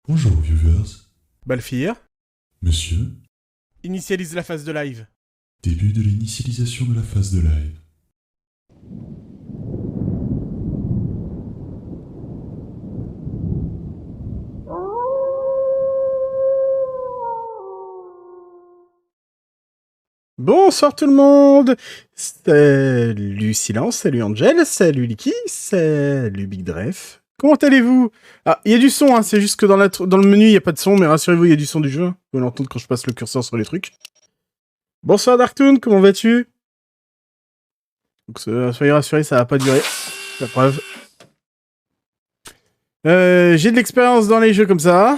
Bonjour viewers. Balfir, Monsieur, initialise la phase de live. début de l'initialisation de la phase de live. Bonsoir tout le monde. Salut Silence, salut Angel, salut Licky, salut Big Dref. Comment allez-vous? Ah, il y a du son, hein, c'est juste que dans le menu, il n'y a pas de son, mais rassurez-vous, il y a du son du jeu. Vous pouvez l'entendre quand je passe le curseur sur les trucs. Bonsoir Darktoon, comment vas-tu? Donc, soyez rassurés, ça va pas durer. La preuve. J'ai de l'expérience dans les jeux comme ça.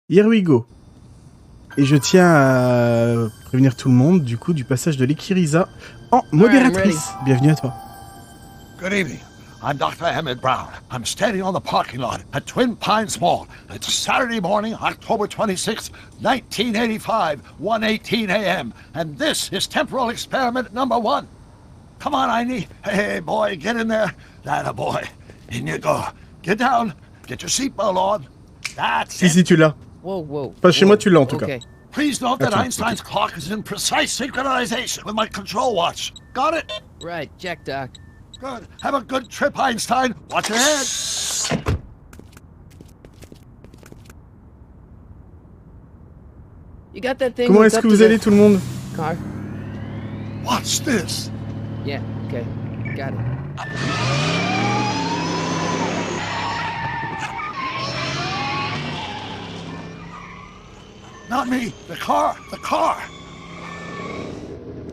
Here we go. Et je tiens à prévenir tout le monde, du coup, du passage de l'Ekirisa en modératrice. Bienvenue à toi. Good evening. I'm Dr. Emmett Brown. I'm standing on the parking lot at Twin Pines Mall. It's Saturday morning, October 26th, 1985, 1:18 a.m. And this is temporal experiment number 1. Come on, I need... Hey, boy, get in there. That a boy. In you go. Get down. Get your seatbelt on. That's it. Si, tu l'as. Whoa. Pas chez moi, tu l'as en tout cas. Please note that Einstein's clock is in precise synchronization with my control watch. Got it? Right, check, Doc. Good. Have a good trip, Einstein. Watch your head. You got that thing? Comment est-ce que vous allez tout le monde? Car? Watch this. Yeah, okay. Got it. Not me. The car. The car.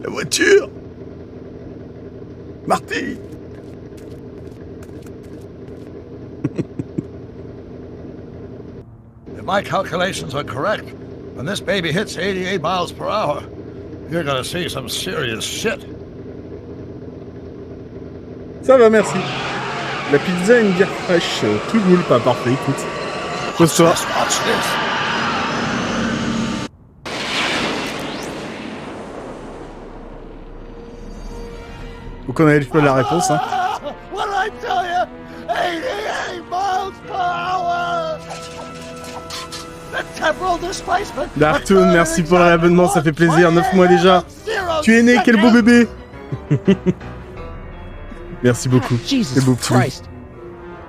La voiture. Marty. If my calculations are correct, when this baby hits 88 miles per hour, you're gonna see some serious shit. Ça va, merci. La pizza et une bière fraîche. Tout roule pas, parfait, écoute. Pose-toi. Watch this. Vous connaissez la réponse, hein. What did I tell you? 88 miles per hour. The temporal displacement. Darktoon, merci pour l'abonnement, ça fait plaisir. 9 mois déjà. Tu es né, quel beau bébé. Merci beaucoup. Jesus C'est beau petit. Christ.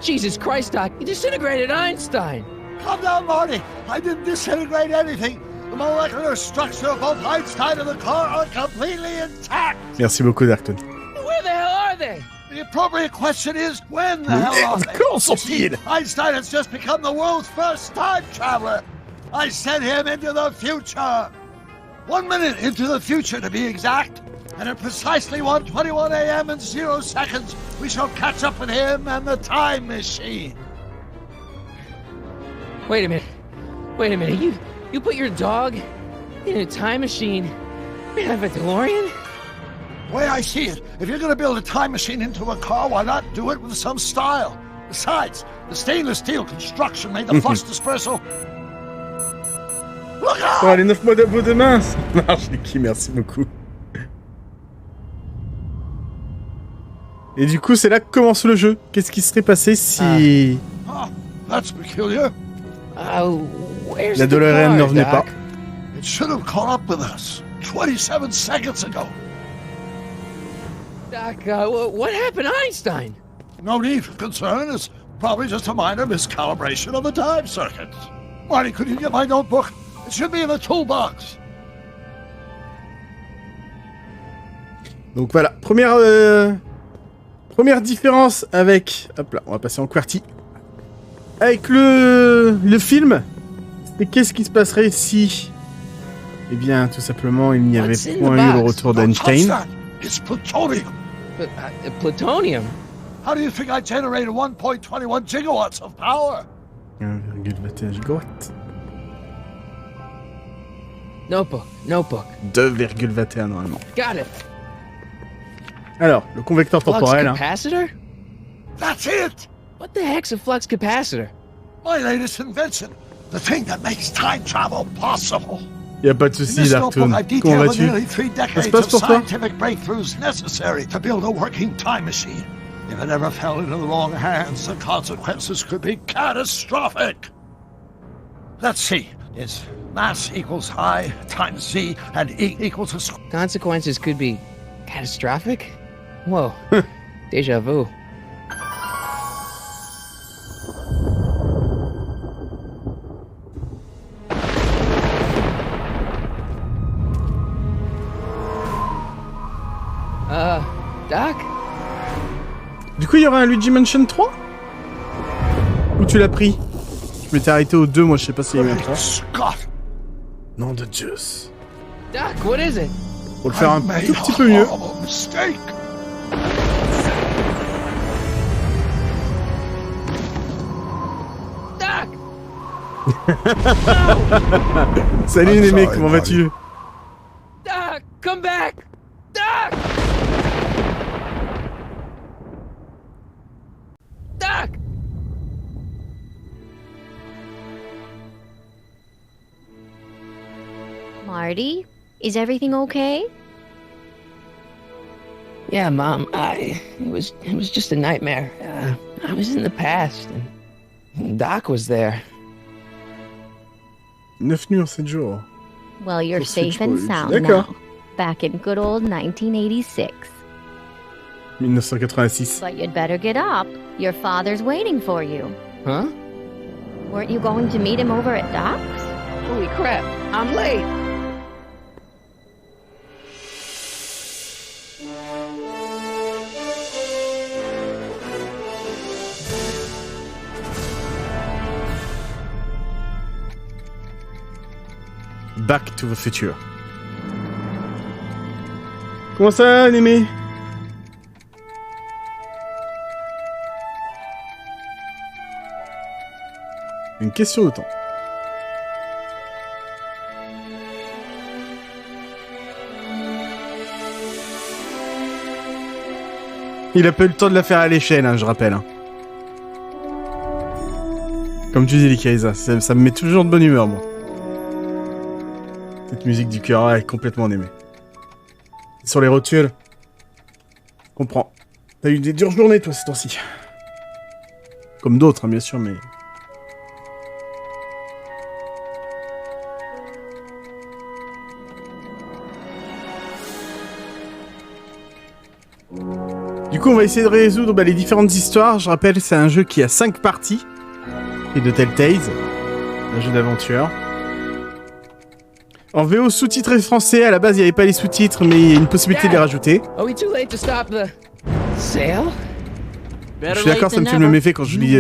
Jesus Christ, Doc. You disintegrated Einstein. Calm down, Marty. I didn't disintegrate anything. The molecular structure of both Einstein and the car are completely intact. Merci beaucoup, Darktoon. Where the hell are they? The appropriate question is, when the hell are they? Comment sont-ils? Einstein has just become the world's first time traveler. I sent him into the future. 1 minute into the future, to be exact. And at precisely 1:21 a.m. and 0 seconds, we shall catch up with him and the time machine. Wait a minute. You put your dog in a time machine and have a Dolorean? The way I see it, if you're going to build a time machine into a car, why not do it with some style? Besides, the stainless steel construction made the flux dispersal. Look out! Oh, les 9 mois d'abo demain. Ça marche, Licky, merci beaucoup. Et du coup, c'est là que commence le jeu. Qu'est-ce qui serait passé si... Oh, that's peculiar. Where's La the Dolorean car, ne revenait Doc? pas. It should have caught up with us 27 seconds ago. Doc, what happened to Einstein? No need for concern. It's probably just a minor miscalibration of the time circuits. Marty, could you get my notebook? It should be in the toolbox. Donc voilà, première différence avec... Hop là, on va passer en QWERTY. Avec le film, c'est qu'est-ce qui se passerait si... Eh bien, tout simplement, il n'y avait What's in point the eu le box? retour Don't touch d'Einstein. that. It's plutonium. Plutonium? How do you think I generated 1.21 gigawatts of power? 1,21 gigawatts. Notebook. 2,21 normalement. Got it. Alors, le convecteur Flux temporel. Hein. capacitor? That's it. What the heck's a flux capacitor? My latest invention. The thing that makes time travel possible. Y a pas de In soucis, this Darktoon. notebook, I Comment detail the vas-tu? nearly 3 decades passe of pour toi? scientific breakthroughs necessary to build a working time machine. If it ever fell into the wrong hands, the consequences could be catastrophic. Let's see. Is mass equals I times Z and E equals a square? Consequences could be catastrophic? Whoa. Deja vu. Doc? Du coup, il y aura un Luigi Mansion 3? Ou tu l'as pris? Je m'étais arrêté au 2, moi je sais pas s'il y a eu un 3. Scott, Nom de Dieu. Doc, what is it? Pour le faire un I tout made petit peu mieux. a horrible mistake. Doc! Salut I'm les mecs, sorry, comment buddy. vas-tu? Doc, come back! Doc! Doc! Marty, is everything okay? Yeah, Mom, it was just a nightmare. I was in the past, and Doc was there. 9 nuits en 7 jours. Well, you're Pour switch safe and boys. sound D'accord. now. Back in good old 1986. 1986. But you'd better get up. Your father's waiting for you. Huh? Weren't you going to meet him over at Doc's? Holy crap, I'm late! Back to the Future. Comment ça, Némé? Une question de temps. Il a pas eu le temps de la faire à l'échelle, hein, je rappelle. Hein. Comme tu dis, Likaïsa, ça me met toujours de bonne humeur, moi. Cette musique du cœur est complètement aimée. Sur les rotules. Comprends. T'as eu des dures journées, toi, ces temps-ci. Comme d'autres, hein, bien sûr, mais... Du coup, on va essayer de résoudre les différentes histoires. Je rappelle, c'est un jeu qui a 5 parties. Et de Telltale. Un jeu d'aventure. En VO sous-titré français, à la base il n'y avait pas les sous-titres, mais il y a une possibilité de les rajouter. Are we too late to stop the sale? Je suis d'accord, ça me fait le même effet quand je lis,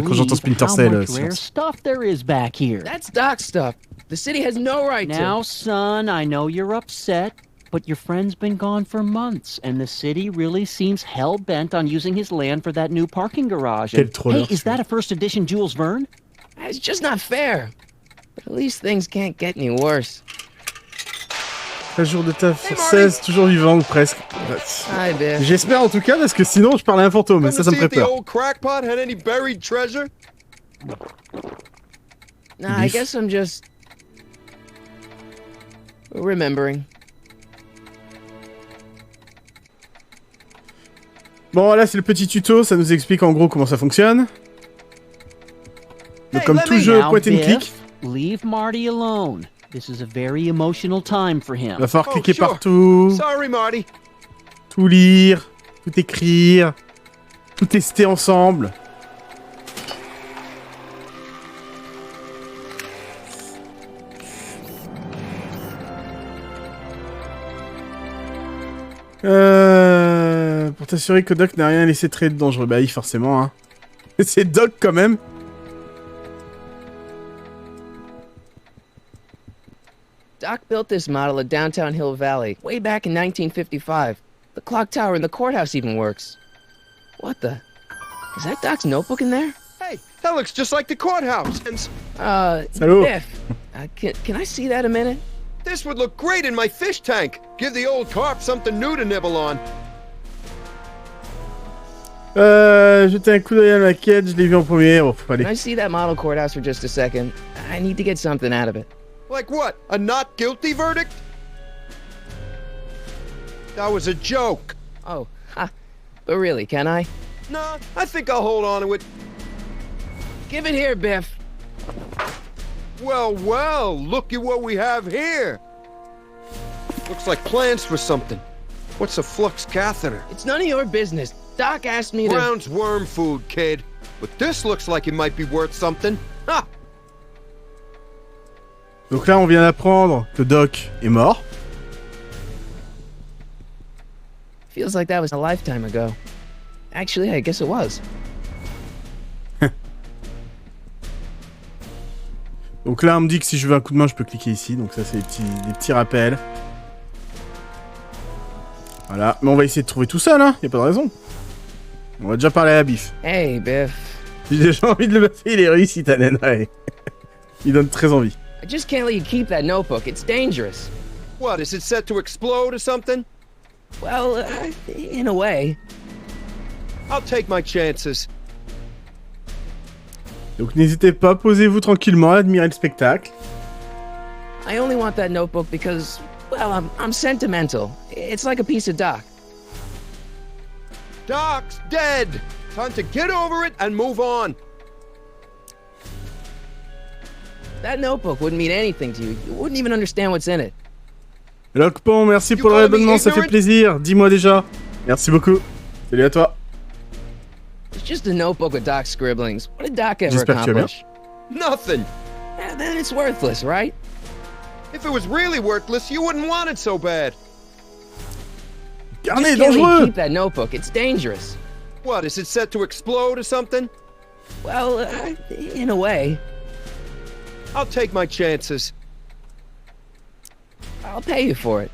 quand j'entends Splinter Cell. Stuff there is back here. That's Doc's stuff. The city has no right Now, to. son, I know you're upset, but your friend's been gone for months, and the city really seems hell-bent on using his land for that new parking garage. Quel And, troller, hey, is that a first edition Jules Verne? It's just not fair. But at least things can't get any worse. 13 jours de taf sur 16, toujours vivant ou presque. Hi, Biff. J'espère en tout cas, parce que sinon je parle à un fantôme, et ça me ferait peur. Nah, I guess I'm just remembering. Bon, là c'est le petit tuto, ça nous explique en gros comment ça fonctionne. Donc comme tout jeu Now, point and click, Biff, leave Marty alone. This is a very emotional time for him. il va falloir cliquer partout, Sorry, Marty. tout lire, tout écrire, tout tester ensemble. Pour t'assurer que Doc n'a rien laissé très dangereux. Bah oui, forcément, hein. C'est Doc quand même. Doc built this model of downtown Hill Valley way back in 1955. The clock tower in the courthouse even works. What the? Is that Doc's notebook in there? Hey, that looks just like the courthouse. And Salut. Biff, can I see that a minute? this would look great in my fish tank. Give the old carp something new to nibble on. Jeter un coup d'œil à la maquette, je l'ai vu en premier. Bon, faut aller. Can I see that model courthouse for just a second? I need to get something out of it. Like what? A not guilty verdict? That was a joke. Oh, but really, can I? Nah, I think I'll hold on to it. Give it here, Biff. Well, well, look at what we have here. Looks like plans for something. What's a flux catheter? It's none of your business. Doc asked me to... Brown's worm food, kid. But this looks like it might be worth something. Ha! Donc là, on vient d'apprendre que Doc est mort. Feels like that was a lifetime ago. Actually, I guess it was. Donc là, on me dit que si je veux un coup de main, je peux cliquer ici. Donc ça, c'est des petits rappels. Voilà. Mais on va essayer de trouver tout seul, hein. Y a pas de raison. On va déjà parler à la Biff. Hey, Biff. J'ai déjà envie de le baffer, il est réussi, ta naine. Ouais. Il donne très envie. I just can't let you keep that notebook. It's dangerous. What, is it set to explode or something? Well, in a way. I'll take my chances. Donc n'hésitez pas, posez-vous tranquillement, admirez le spectacle. I only want that notebook because, well, I'm sentimental. It's like a piece of Doc. Doc's dead. Time to get over it and move on. That notebook wouldn't mean anything to you. You wouldn't even understand what's in it. Locpon, merci pour le réabonnement, ça fait plaisir. Dis-moi déjà. Merci beaucoup. Salut à toi. It's just a notebook with Doc's scribblings. What did Doc ever accomplish? Nothing. Yeah, then it's worthless, right? If it was really worthless, you wouldn't want it so bad. Carnet Just can't let you dangereux. keep that notebook. It's dangerous. What, is it set to explode or something? Well, in a way. I'll take my chances. I'll pay you for it.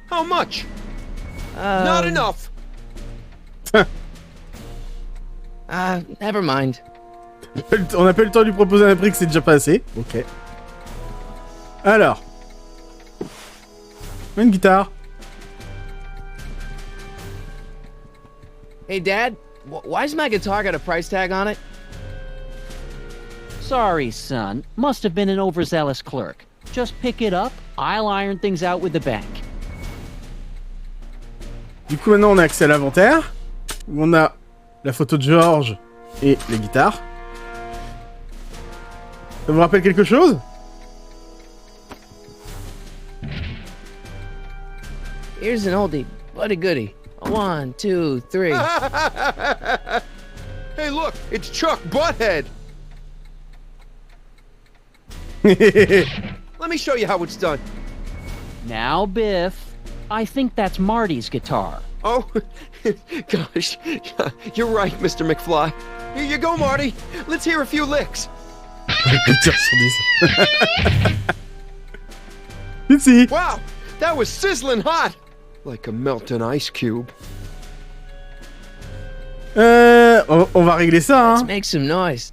How much? Not enough. Never mind. On n'a pas eu le temps de lui proposer un prix que c'est déjà pas assez. Ok. Alors. Une guitare. Hey, Dad, why's my guitar got a price tag on it? Sorry, son. Must have been an overzealous clerk. Just pick it up. I'll iron things out with the bank. Du coup, maintenant, on a accès à l'inventaire. Où on a la photo de George et les guitares. Ça vous rappelle quelque chose? Here's an oldie, but a goodie. 1, 2, 3. Hey, look, it's Chuck Butthead. Let me show you how it's done. Now, Biff, I think that's Marty's guitar. Oh, gosh, you're right, Mr. McFly. Here you go, Marty. Let's hear a few licks. Ici. Wow, that was sizzling hot. Like a melting ice cube. On va régler ça, Let's hein. make some noise.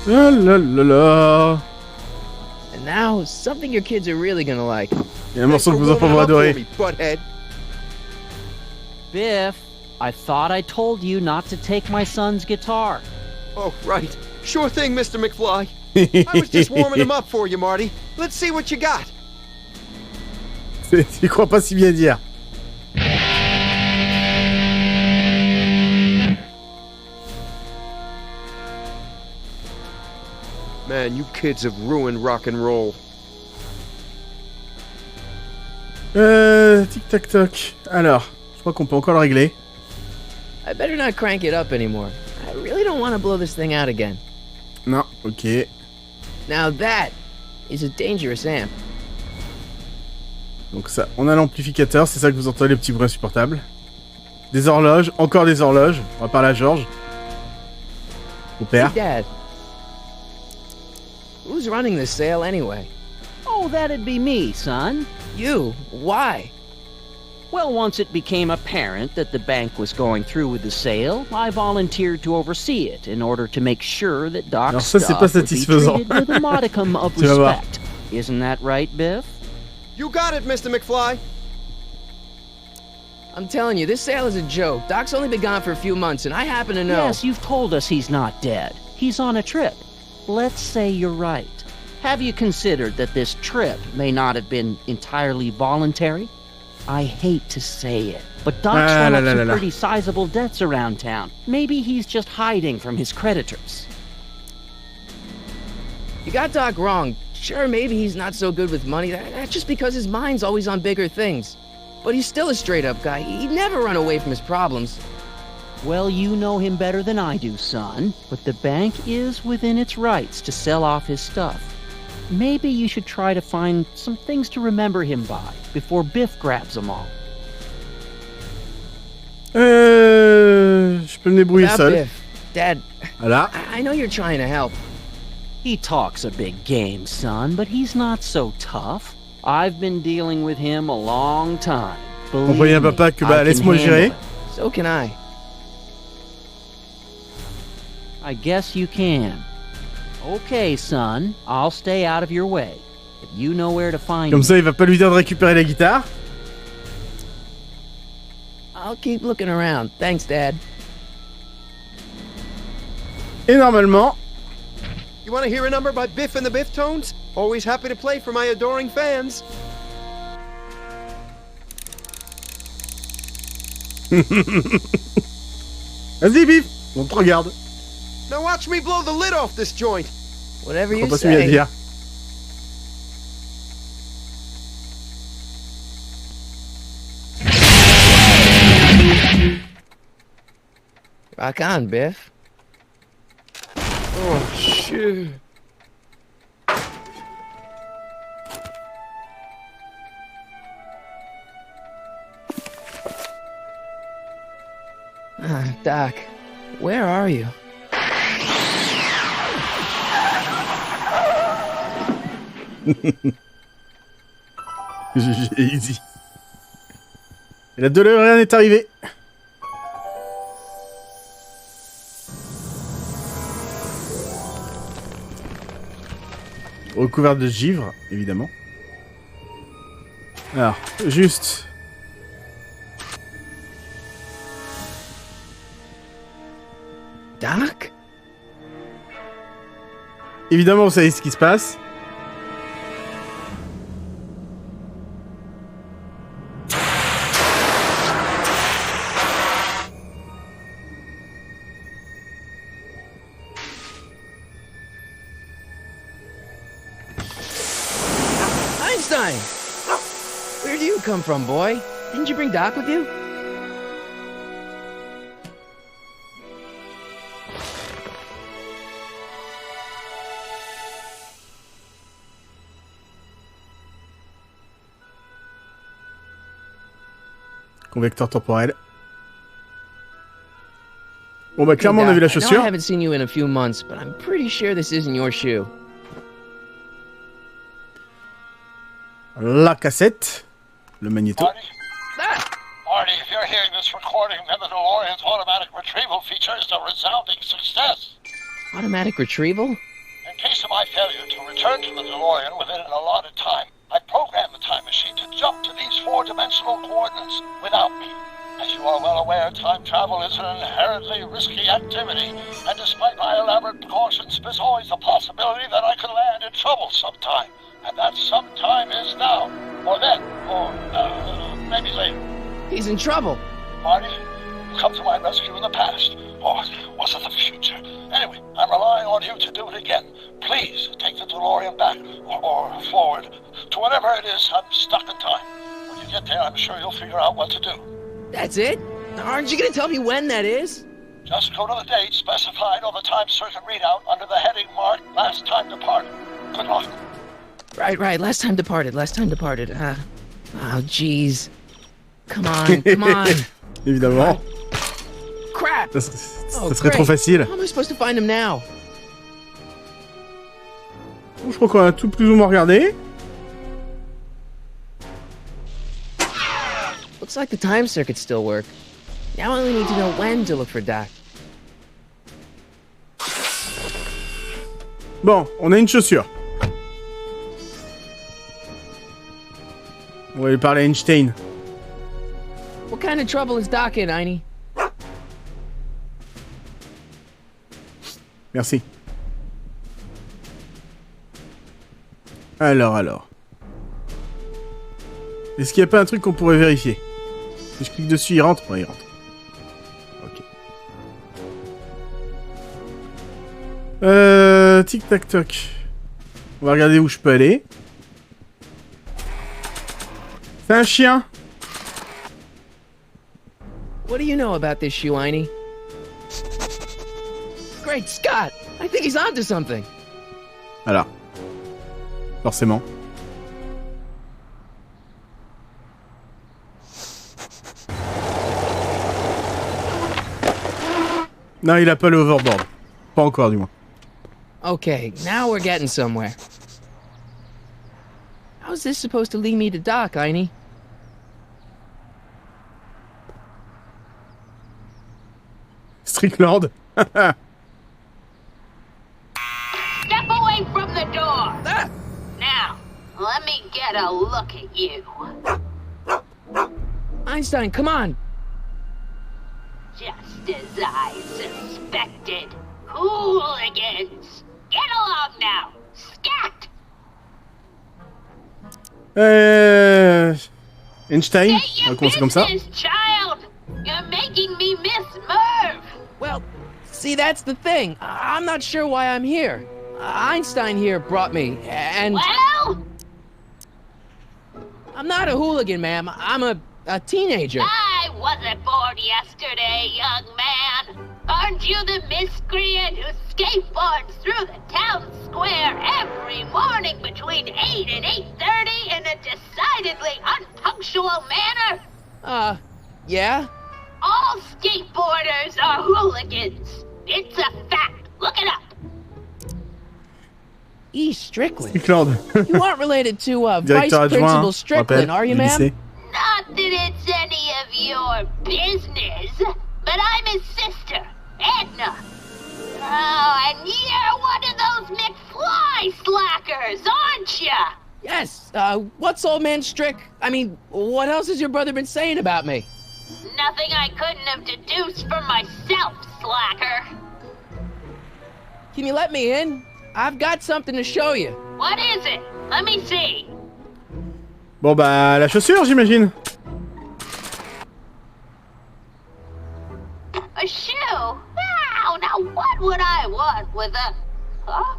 La la la la. And now, something your kids are really gonna like. Il y a un morceau que vos enfants vont adorer. Butthead. Biff, I thought I told you not to take my son's guitar. Oh, right. Sure thing, Mr. McFly. I was just warming him up for you, Marty. Let's see what you got. Tu crois pas si bien dire. Man, you kids have ruined rock and roll. Tic tac toc. Alors, je crois qu'on peut encore le régler. I better not crank it up anymore. I really don't want to blow this thing out again. Non, ok. Now that is a dangerous amp. Donc ça, on a l'amplificateur, c'est ça que vous entendez, les petits bruits insupportables. Des horloges, encore des horloges. On va parler à George. Au père. Hey, Dad. Who's running this sale anyway? Oh, that'd be me, son. You? Why? Well, once it became apparent that the bank was going through with the sale, I volunteered to oversee it in order to make sure that Alors Doc's ça, c'est pas stuff would be satisfaisant. treated with a modicum of Tu vas voir. respect. Isn't that right, Biff? You got it, Mr. McFly. I'm telling you, this sale is a joke. Doc's only been gone for a few months, and I happen to know. Yes, you've told us he's not dead. He's on a trip. let's say you're right. Have you considered that this trip may not have been entirely voluntary? I hate to say it, but Doc's run up some pretty sizable debts around town. Maybe he's just hiding from his creditors. You got Doc wrong. Sure, maybe he's not so good with money. That's just because his mind's always on bigger things. But he's still a straight-up guy. He'd never run away from his problems. Well, you know him better than I do, son. But the bank is within its rights to sell off his stuff. Maybe you should try to find some things to remember him by before Biff grabs them all. Je peux me débrouiller seul. Biff, Dad, Voilà. I know you're trying to help. He talks a big game, son, but he's not so tough. I've been dealing with him a long time. Comprenez à papa que bah laisse-moi gérer. So can I. I guess you can. Okay, son, I'll stay out of your way. But you know where to find Comme me. ça, il va pas lui dire de récupérer la guitare. I'll keep looking around. Thanks, Dad. Et normalement, You want to hear a number by Biff and the Biff Tones? Always happy to play for my adoring fans. vas-y Biff, on te regarde. Now watch me blow the lid off this joint. Whatever On you va pas se mettre à say. dire. Rock on, Biff. Oh, shit. Doc, where are you? Easy. Et la Dolorean est arrivée. Recouverte de givre, évidemment. Alors, juste. Doc? Évidemment, vous savez ce qui se passe. Einstein! Where do you come from, boy? Didn't you bring Doc with you? Convecteur temporel. Bon bah clairement on a vu la I know I chaussure. haven't seen you in a few months, but I'm pretty sure this isn't your shoe. La cassette. Le magnéto. Marty, if you're hearing this recording, then the DeLorean's automatic retrieval feature is a resounding success. Automatic retrieval? In case of my failure to return to the DeLorean within an allotted time, I programmed the time machine to jump to these four-dimensional coordinates without me. As you are well aware, time travel is an inherently risky activity, and despite my elaborate precautions, there's always a possibility that I could land in trouble sometime. And that sometime is now, or then, or maybe later. He's in trouble. Marty, you come to my rescue in the past, or was it the future? Anyway, I'm relying on you to do it again. Please take the DeLorean back, or forward, to whatever it is. I'm stuck in time. When you get there, I'm sure you'll figure out what to do. That's it? Aren't you gonna tell me when that is? Just go to the date specified on the time circuit readout under the heading marked Last Time Departed. Good luck. Right. Last time departed. Oh, jeez. Come on. Évidemment. Crap! Ça serait trop great. facile. How am I supposed to find him now? Je crois qu'on a tout plus ou moins regardé. Looks like the time circuits still work. Now I only need to know when to look for Doc. Bon, on a une chaussure. On va lui parler à Einstein. What kind of trouble is Doc in, Einie? Merci. Alors. Est-ce qu'il n'y a pas un truc qu'on pourrait vérifier? Si je clique dessus, il rentre? Ouais, il rentre. Ok. Tic-tac-toc. On va regarder où je peux aller. C'est un chien. What do you know about this shoe, Einie? Great Scott! I think he's onto something. Voilà. Forcément. Non, il a pas le overboard. Pas encore, du moins. Okay, now we're getting somewhere. How's this supposed to lead me to Doc, Einie? Strickland. Step away from the door! Ah! Now, let me get a look at you. Einstein, come on! Just as I suspected. Hooligans! Get along now! Scat! Einstein. Say On your va commencer comme ça. business, child! You're making me miss Merv! Well, see, that's the thing. I'm not sure why I'm here. Einstein here brought me, and Well, I'm not a hooligan, ma'am. I'm a teenager. I wasn't born yesterday, young man. Aren't you the miscreant who skateboards through the town square every morning between 8 and 8:30 in a decidedly unpunctual manner? Yeah? All skateboarders are hooligans. It's a fact. Look it up. E. Strickland. Strickland. You aren't related to Vice Directeur Principal adjoint, Strickland, are you, du ma'am? lycée. Not that it's any of your business, but I'm his sister, Edna. Oh, and you're one of those McFly slackers, aren't ya? Yes. What's old man Strick? I mean, what else has your brother been saying about me? Nothing I couldn't have deduced for myself, slacker. Can you let me in? I've got something to show you. What is it? Let me see. Bon bah, la chaussure, j'imagine. A shoe? Wow, now what would I want with a... Huh?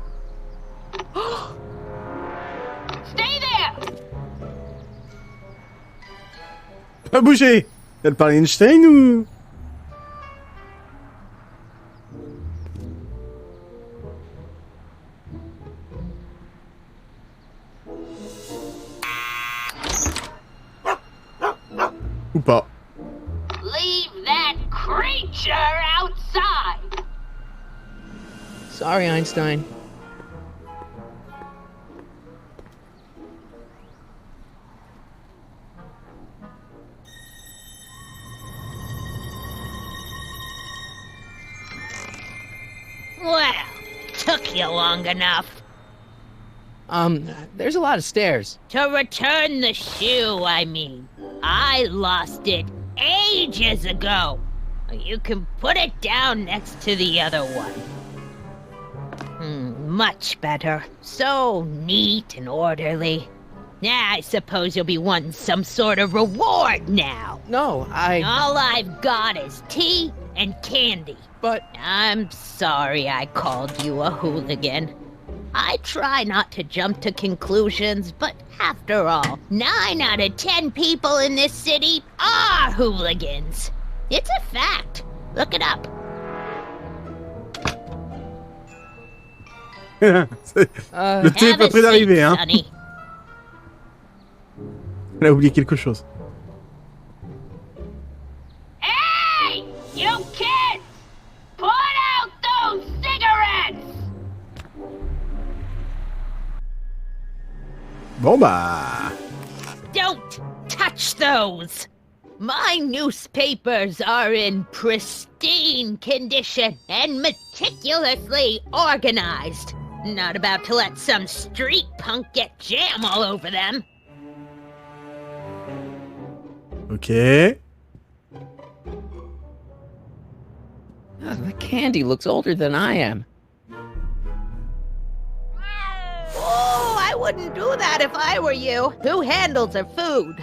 Stay there! Pas bouger. Elle parle Einstein ou... Ou pas. Leave that creature outside! Sorry, Einstein. Well, took you long enough. There's a lot of stairs. To return the shoe, I mean. I lost it ages ago. You can put it down next to the other one. Much better. So neat and orderly. Yeah, I suppose you'll be wanting some sort of reward now. No, All I've got is tea and candy. But I'm sorry I called you a hooligan. I try not to jump to conclusions, but after all, 9 out of 10 people in this city are hooligans. It's a fact. Look it up. Le thé est pas près d'arriver, hein. Elle a oublié quelque chose. Hey! You kids! Put out those cigarettes! Bon bah... Don't touch those! My newspapers are in pristine condition and meticulously organized. Not about to let some street punk get jam all over them. Ok. the candy looks older than I am. Oh, I wouldn't do that if I were you. Who handles her food?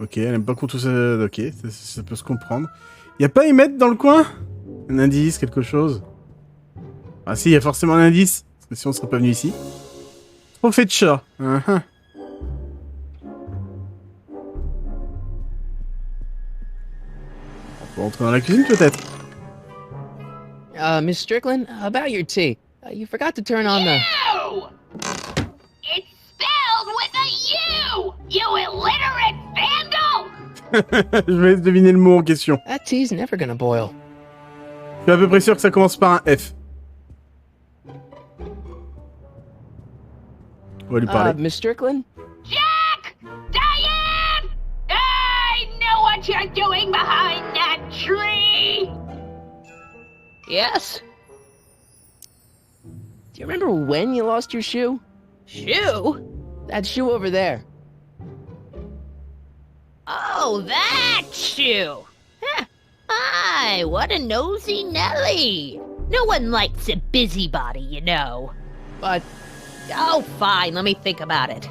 Ok, elle aime pas qu'on touche... Ok, ça peut se comprendre. Y a pas Emmett dans le coin? Un indice, quelque chose? Ah si, y a forcément un indice. Parce que sinon on serait pas venu ici. Trop fait de chat. On peut rentrer dans la cuisine peut-être? Miss Strickland, about your tea. You forgot to turn on the... You! It's spelled with a U! You illiterate vandal! Je vais deviner le mot en question. That tea's never gonna boil. Je suis à peu près sûr que ça commence par un F. On va lui parler. Miss Strickland? Jack! Diane! I know what you're doing behind that tree! Yes? Do you remember when you lost your shoe? Shoe? That shoe over there. Oh, that shoe! Huh. Hi, what a nosy Nelly! No one likes a busybody, you know. But... Oh, fine, let me think about it.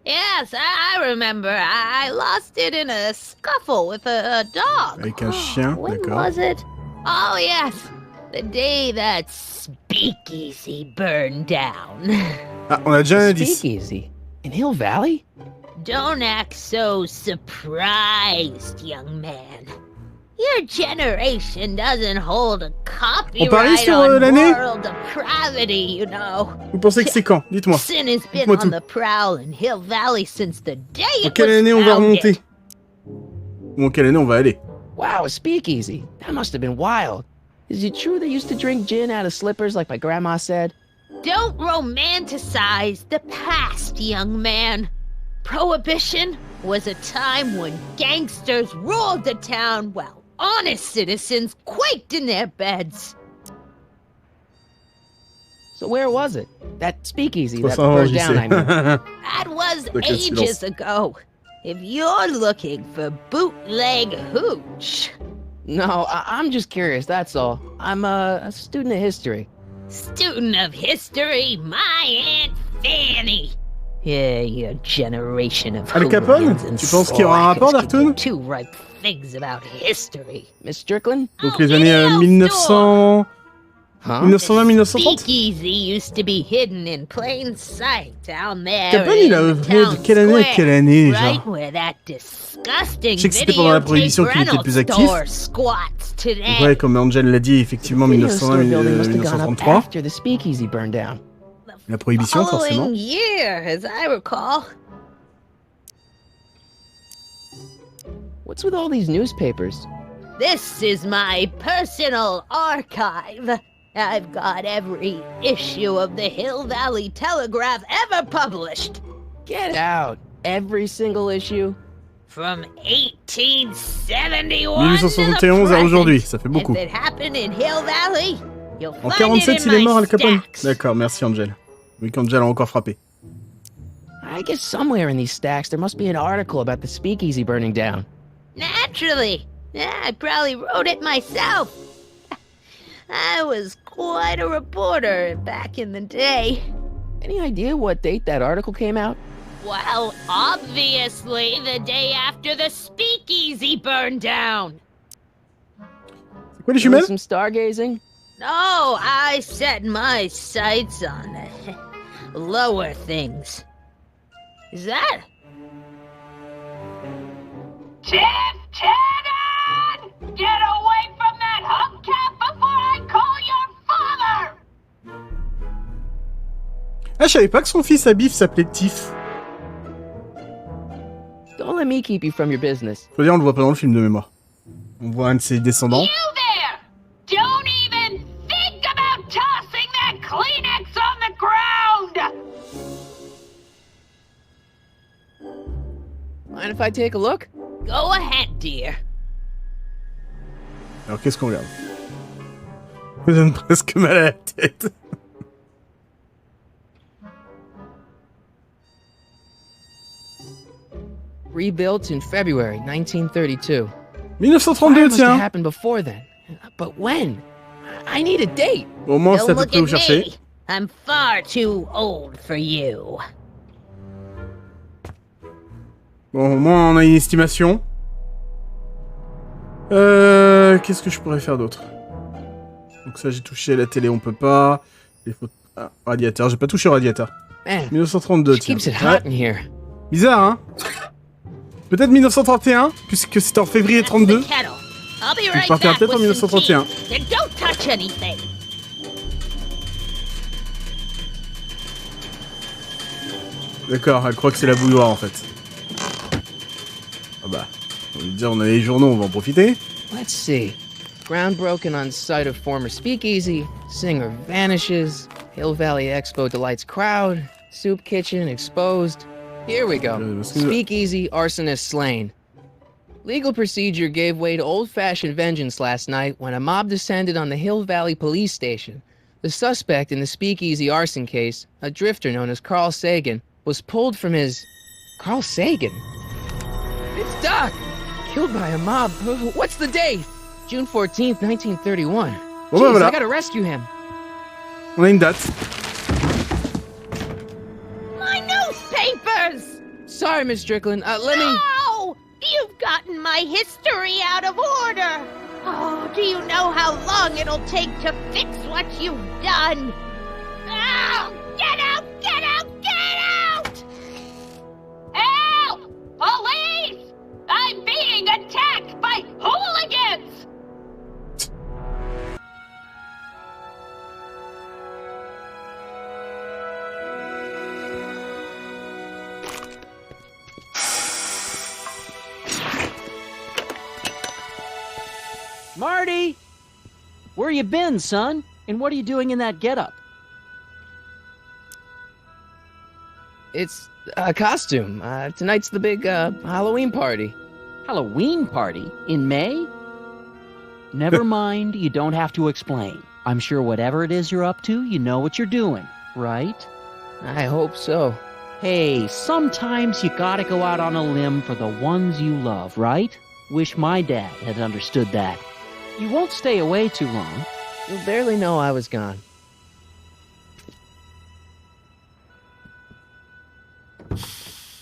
Yes, I remember. I lost it in a scuffle with a dog. Avec un chien, When d'accord. was it? Oh, yes. The day that speakeasy burned down. Ah, on a déjà un indice. Speakeasy? In Hill Valley? Don't act so surprised, young man. Your generation doesn't hold a On parie copyright sur on l'année? moral depravity, you know. Vous pensez que c'est quand? Dites-moi. Sin has been Dites-moi on tout. the prowl in Hill Valley since the day En it quelle was année on va founded. remonter? Ou en quelle année on va aller? Wow, a speakeasy. That must have been wild. Is it true they used to drink gin out of slippers like my grandma said? Don't romanticize the past, young man. Prohibition was a time when gangsters ruled the town while honest citizens quaked in their beds. So where was it? That speakeasy Faut that savoir, burned j'y down, sais. I mean. That was Look at ages silence. ago. If you're looking for bootleg hooch, No, I'm just curious, that's all. I'm a student of history. student of history, my Aunt Fanny. Yeah, your generation of Al Capone? hooligans and Tu penses qu'il y aura un rapport, slackers can Dartoon? do two ripe figs about history. Miss Strickland? Donc les années 1900... Huh? 1920-1930? Speakeasy used to be hidden in plain sight down there Capone, il a in œuvré de town quelle année à square, quelle année, right genre? where that disgusting Je sais que c'était pendant la prohibition qu'il était le plus actif. squats today. Donc ouais, comme Angel l'a dit, effectivement, The video store building must have gone up 1933. after the speakeasy burned down. La prohibition, forcément. Following year, as I recall. What's with all these newspapers? This is my personal archive. I've got every issue of the Hill Valley Telegraph ever published. Get out. Every single issue? From 1871 1871 à aujourd'hui, ça fait beaucoup. If it happened in Hill Valley, you'll En find 47, it in il est my mort, Al Capone. stacks. D'accord, merci Angel. Oui, qu'Angel a encore frappé. I guess somewhere in these stacks there must be an article about the speakeasy burning down. Naturally. Yeah, I probably wrote it myself. I was quite a reporter back in the day. Any idea what date that article came out? Well, obviously the day after the speakeasy burned down. C'est quoi les Doing jumelles? some stargazing? No, I set my sights on lower things. Is that? Tannen! Get away from that hubcap before I call your father! Ah, je savais pas que son fils à Biff s'appelait Tiff. Don't let me keep you from your business. Faut dire, on le voit pas dans le film de mémoire. On voit un de ses descendants. You there! Don't even think about tossing that Kleenex on the ground! Mind if I take a look? Go ahead, dear. Alors, qu'est-ce qu'on regarde? Ça me donne presque mal à la tête. Rebuilt in February 1932. 1932, Fire must have tiens. happened before then. But when? I need a date. Au moins, Don't c'est à peu look près où at chercher. me. I'm far too old for you. Bon, au moins on a une estimation. Qu'est-ce que je pourrais faire d'autre? Donc ça, j'ai touché la télé, on peut pas. Les photos... Ah, radiateur, j'ai pas touché au radiateur. Man, 1932, she tiens. keeps it hot in here. Bizarre, hein? Peut-être 1931, puisque c'était en février 32. That's the kettle. I'll be On right partira back peut-être en with some 1931. tea. And don't touch anything. D'accord, elle croit que c'est la bouilloire en fait. Ah bah, on va dire on a les journaux, on va en profiter. Let's see. Ground broken on site of former speakeasy. Singer vanishes. Hill Valley Expo delights crowd. Soup kitchen exposed. Here we go. Speakeasy arsonist slain. Legal procedure gave way to old-fashioned vengeance last night when a mob descended on the Hill Valley police station. The suspect in the speakeasy arson case, a drifter known as Carl Sagan, was pulled from his... Carl Sagan? It's Doc! Killed by a mob. What's the date? June 14th, 1931. Bon, Jeez, voilà. I gotta rescue him. On a une date. My newspapers! Sorry, Miss Strickland. Let me... No! You've gotten my history out of order! Oh, do you know how long it'll take to fix what you've done? Oh, get out! Get out! Get out! Help! Police! I'm being attacked by hooligans! Marty! Where you been, son? And what are you doing in that getup? It's a costume. Tonight's the big, Halloween party. Halloween party? In May? Never mind, you don't have to explain. I'm sure whatever it is you're up to, you know what you're doing, right? I hope so. Hey, sometimes you gotta go out on a limb for the ones you love, right? Wish my dad had understood that. You won't stay away too long. You'll barely know I was gone.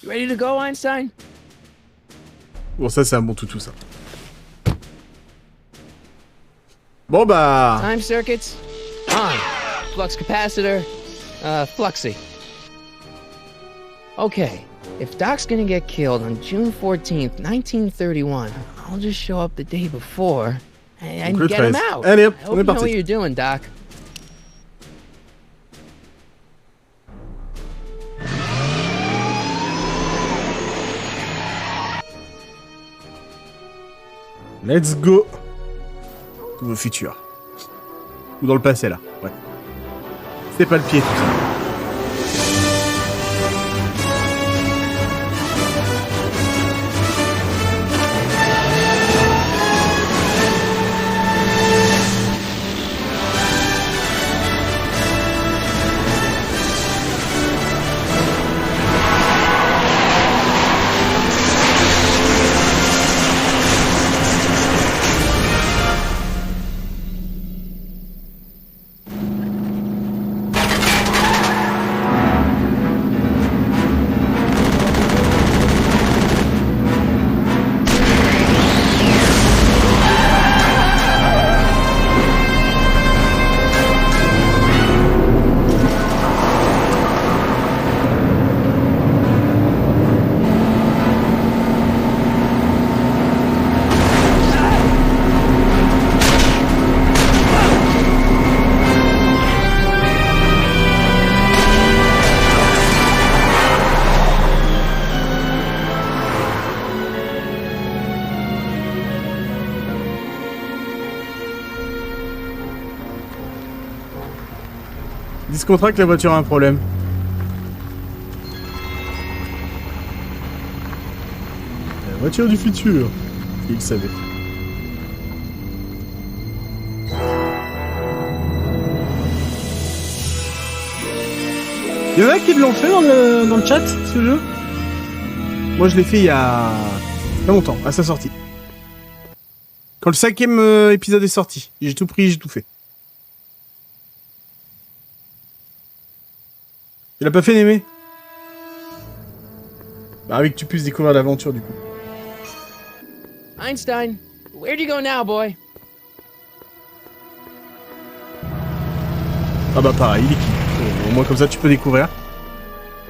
You ready to go, Einstein? Bon, ça, c'est un bon toutou, ça. Bon, bah... Time circuits on. Flux capacitor, fluxy. Okay, if Doc's gonna get killed on June 14th, 1931, I'll just show up the day before and Good get him phrase. out. Allez, hop, I on hope est you know parti. what you're doing, Doc. Let's go. Ou au futur. Ou dans le passé, là. Ouais. C'est pas le pied, tout ça. Discontera que la voiture a un problème. La voiture du futur. Il savait. Il y en a qui l'ont fait dans le chat, ce jeu. Moi, je l'ai fait il y a pas longtemps, à sa sortie. Quand le 5e épisode est sorti. J'ai tout pris, j'ai tout fait. Il a pas fait Némé. Bah, avec que tu puisses découvrir l'aventure, du coup. Einstein, where'd you go now, boy? Ah bah pareil, il est qui. Au moins comme ça tu peux découvrir.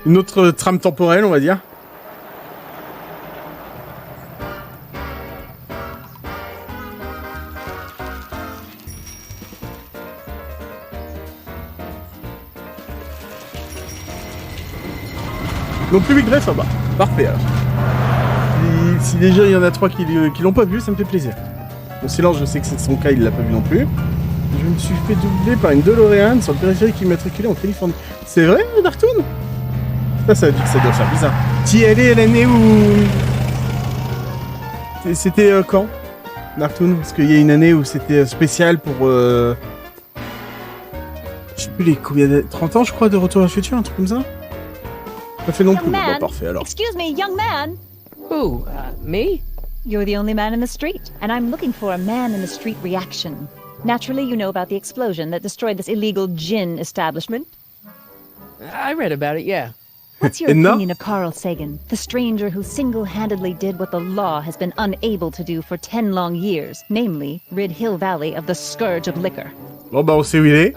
Une autre trame temporelle, on va dire. Donc plus Big Bref, ah bah, parfait alors. Si déjà il y en a 3 qui l'ont pas vu, ça me fait plaisir. Bon, Silence, je sais que c'est son cas, il l'a pas vu non plus. Je me suis fait doubler par une Dolorean sur le périphérique qui m'immatriculait en Californie. C'est vrai, Darktoon? Ça doit faire bizarre. Si elle est l'année où... C'était quand, Darktoon? Parce qu'il y a une année où c'était spécial pour... Je sais plus les combien de... 30 ans, je crois, de Retour à Futur, un truc comme ça? Pas fait non plus, bon, parfait alors. Excuse me, young man. Who, me? You're the only man in the street, and I'm looking for a man in the street reaction. Naturally, you know about the explosion that destroyed this illegal gin establishment. I read about it, yeah. What's your opinion of Carl Sagan, the stranger who single-handedly did what the law has been unable to do for 10 long years, namely, rid Hill Valley of the scourge of liquor? Bon bah on sait où il est.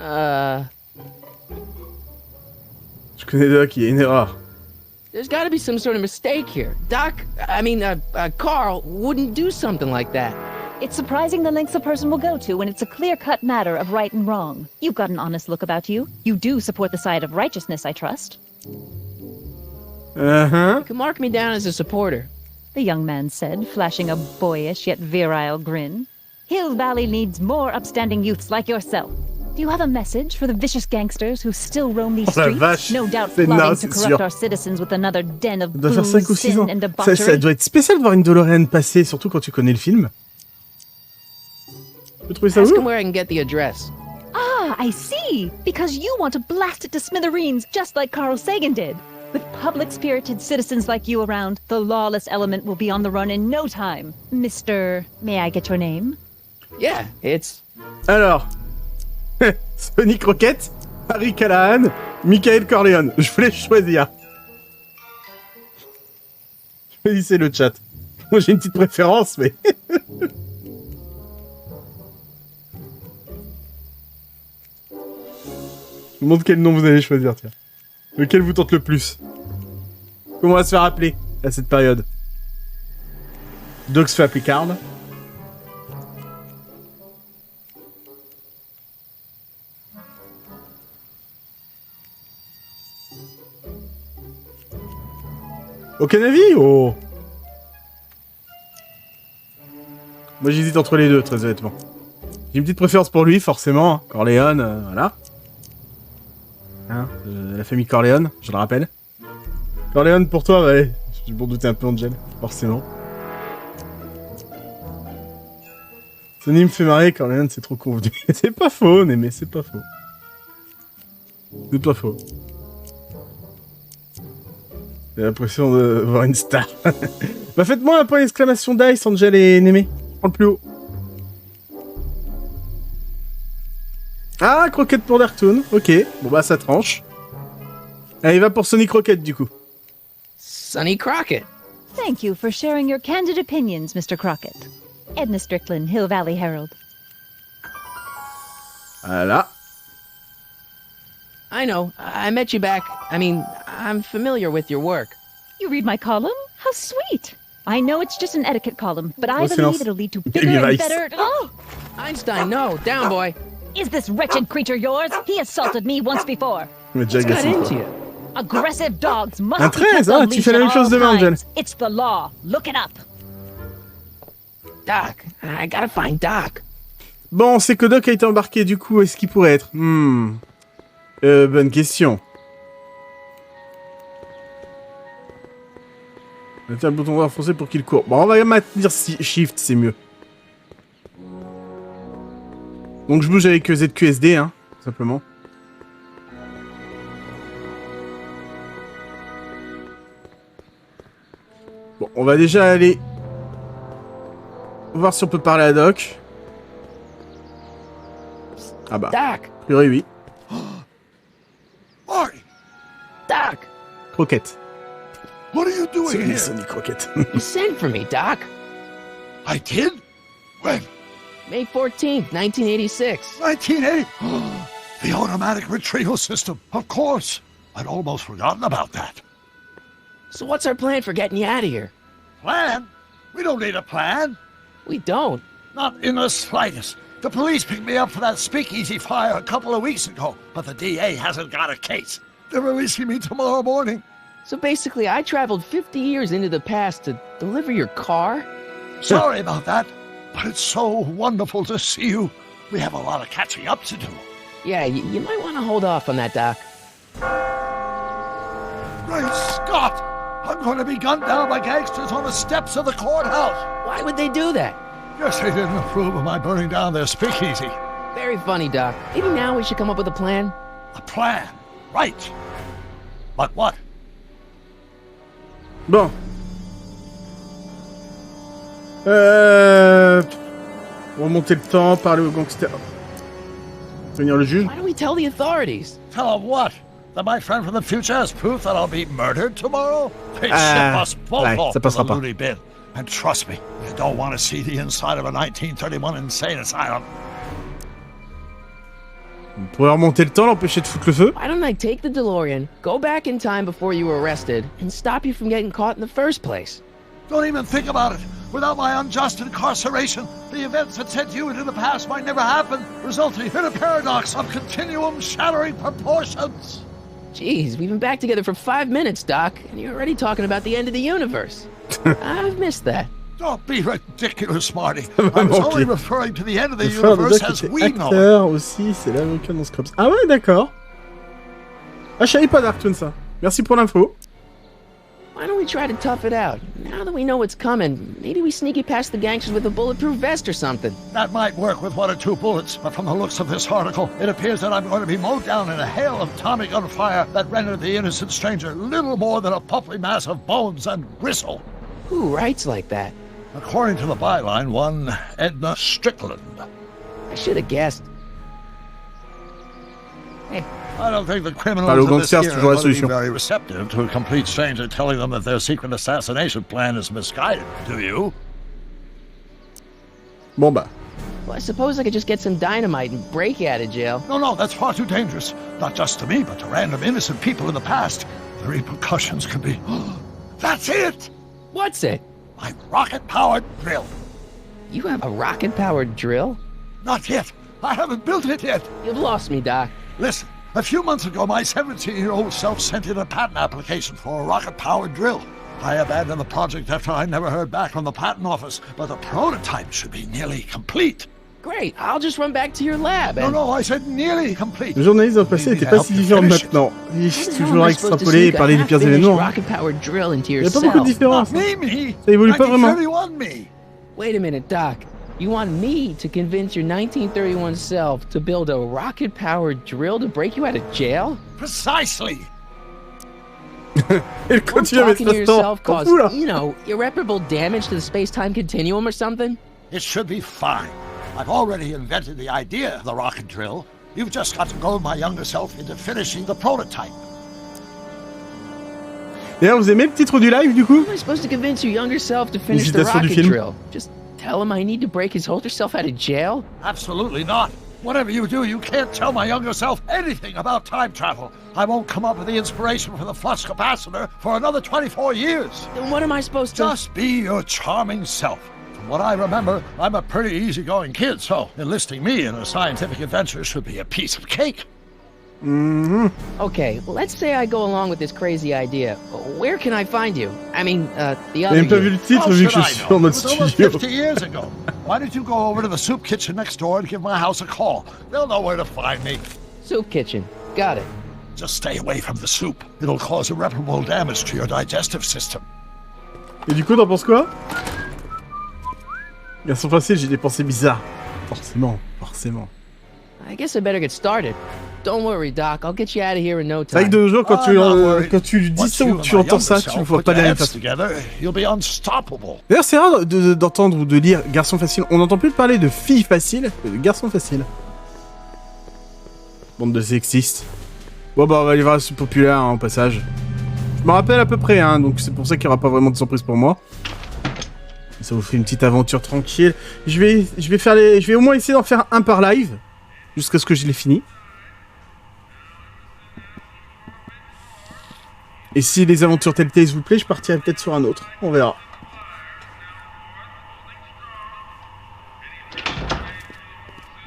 Je connais Doc, il y a une erreur. There's gotta be some sort of mistake here. Carl wouldn't do something like that. It's surprising the lengths a person will go to when it's a clear-cut matter of right and wrong. You've got an honest look about you. You do support the side of righteousness, I trust. You can mark me down as a supporter. The young man said, flashing a boyish yet virile grin. Hill Valley needs more upstanding youths like yourself. Do you have a message for the vicious gangsters who still roam these streets? No doubt plotting to corrupt our citizens with another den of booze, sin and debauchery. Ça doit être spécial de voir une Dolorean passer, surtout quand tu connais le film. Tu trouves ça où? Ask him where I can get the address. Ah, I see. Because you want to blast it to smithereens just like Carl Sagan did. With public-spirited citizens like you around, the lawless element will be on the run in no time. Mr. May I get your name? Yeah, it's... Alors... Sonic Rocket, Harry Callahan, Michael Corleone. Je voulais choisir. Choisissez le chat. Moi j'ai une petite préférence, mais... Je vous montre quel nom vous allez choisir, tiens. Lequel vous tente le plus? Comment on va se faire appeler à cette période? Doc se fait appeler Carl. Aucun avis? Oh! Moi j'hésite entre les deux, très honnêtement. J'ai une petite préférence pour lui, forcément. Hein. Corleone, voilà. Hein, la famille Corleone, je le rappelle. Corleone pour toi, ouais. Je m'en doutais un peu, Angel, forcément. Sonny me fait marrer, Corleone, c'est trop convenu. C'est pas faux, mais c'est pas faux. C'est pas faux. J'ai l'impression de voir une star. Bah faites-moi un point d'exclamation dice, Angel et Némé. Prends le plus haut. Ah, croquette pour Darktoon. Ok, bon bah ça tranche. Allez, va pour Sonic Rocket du coup. Sonny Crockett. Thank you for sharing your candid opinions, Mr. Crockett. Edna Strickland, Hill Valley Herald. Voilà. I know. I met you back. I'm familiar with your work. You read my column? How sweet. I know it's just an etiquette column, but I believe it'll lead to bigger and better... Oh! Einstein, no. Down, boy. Is this wretched creature yours? He assaulted me once before. What's got into you? Aggressive dogs must be kept on leash at all times. It's the law. Look it up. Doc. I gotta find Doc. Bon, c'est que Doc a été embarqué, du coup, est-ce qu'il pourrait être? Bonne question. On va faire le bouton droit foncé pour qu'il court. Bon, on va maintenir Shift, c'est mieux. Donc je bouge avec ZQSD, hein, tout simplement. Bon, on va déjà aller voir si on peut parler à Doc. Ah bah, Doc. a priori oui. Marty! Croquette. What are you doing here? Sonic Croquette. You sent for me, Doc. I did? When? May 14th, 1986. 1980? The automatic retrieval system. Of course. I'd almost forgotten about that. So what's our plan for getting you out of here? Plan? We don't need a plan. We don't. Not in the slightest. The police picked me up for that speakeasy fire a couple of weeks ago, but the DA hasn't got a case. They're releasing me tomorrow morning. So basically, I traveled 50 years into the past to deliver your car? Sorry about that, but it's so wonderful to see you. We have a lot of catching up to do. Yeah, you might want to hold off on that, Doc. Great Scott! I'm going to be gunned down by gangsters on the steps of the courthouse. Why would they do that? Guess they didn't approve of my burning down their speakeasy. Very funny, Doc. Maybe now we should come up with a plan? A plan? Right. But what? Bon. Remonter le temps, parler aux gangsters. Venir le juge. Why don't we tell the authorities? Tell them what? That my friend from the future has proof that I'll be murdered tomorrow? They ship us both off to the loony bin. And trust me, you don't want to see the inside of a 1931 insane asylum. On pourrait remonter le temps, l'empêcher de foutre le feu. Why don't I take the DeLorean, go back in time before you were arrested, and stop you from getting caught in the first place? Don't even think about it. Without my unjust incarceration, the events that sent you into the past might never happen, resulting in a paradox of continuum-shattering proportions. Jeez, we've been back together for 5 minutes, Doc, and you're already talking about the end of the universe. I've missed that. Don't be ridiculous, Marty. I was only referring to the end of the universe as we know it. Aussi, c'est l'avocat dans Scrubs. Ah ouais, d'accord. Ah, je savais pas d'Artoon, ça. Merci pour l'info. Why don't we try to tough it out? Now that we know what's coming, maybe we sneak it past the gangsters with a bulletproof vest or something. That might work with 1 or 2 bullets, but from the looks of this article, it appears that I'm going to be mowed down in a hail of Tommy gun fire that rendered the innocent stranger little more than a puffy mass of bones and gristle. Who writes like that? According to the byline, one Edna Strickland. I should have guessed. Hey. I don't think the criminals of this year are going to be very receptive to a complete stranger telling them that their secret assassination plan is misguided, do you? Bon bah. Well, I suppose I could just get some dynamite and break you out of jail. No, that's far too dangerous. Not just to me, but to random innocent people in the past. The repercussions could be... That's it! What's it? My rocket-powered drill. You have a rocket-powered drill? Not yet. I haven't built it yet. You've lost me, Doc. Listen, a few months ago, my 17-year-old self sent in a patent application for a rocket-powered drill. I abandoned the project after I never heard back from the patent office, but the prototype should be nearly complete. Great, I'll just run back to your lab and... No, I said nearly complete. Le journaliste dans le passé n'était pas si différent de maintenant. Il est toujours extrapolé et parler des pires événements. Il n'y a pas beaucoup de différence. Ça évolue pas vraiment. Wait a minute, Doc. You want me to convince your 1931 self to build a rocket-powered drill to break you out of jail? Precisely. Talking to yourself cause, you know, irreparable damage to the space-time continuum or something? It should be fine. I've already invented the idea of the rocket drill. You've just got to goad my younger self into finishing the prototype. D'ailleurs, vous aimez le titre du live, du coup? How am I supposed to convince your younger self to finish the rocket drill? Just tell him I need to break his older self out of jail? Absolutely not. Whatever you do, you can't tell my younger self anything about time travel. I won't come up with the inspiration for the flux capacitor for another 24 years. Then what am I supposed to... Just be your charming self. From what I remember, I'm a pretty easygoing kid, so enlisting me in a scientific adventure should be a piece of cake. Mm-hmm. Okay, well, let's say I go along with this crazy idea. Where can I find you? I mean, the other... J'ai même pas vu le titre vu que je suis en mode studio. 50 years ago. Why don't you go over to the soup kitchen next door and give my house a call? They'll know where to find me. Soup kitchen. Got it. Just stay away from the soup. It'll cause irreparable damage to your digestive system. Et du coup, t'en penses quoi? Garçon facile, j'ai des pensées bizarres. Forcément. I guess I better get started. Don't worry, Doc. I'll get you out of here in no time. C'est vrai que de nos jours, quand tu dis ça ou que tu entends ça, tu ne vois pas de la même façon. D'ailleurs, c'est rare d'entendre ou de lire garçon facile. On n'entend plus parler de fille facile, mais de garçon facile. Bande de sexistes. Bon, bah, on va aller voir ce populaire, hein, au passage. Je me rappelle à peu près, hein, donc c'est pour ça qu'il n'y aura pas vraiment de surprise pour moi. Ça vous fait une petite aventure tranquille. Je vais au moins essayer d'en faire un par live, jusqu'à ce que je l'ai fini. Et si les aventures Telltale vous plaît, je partirai peut-être sur un autre. On verra.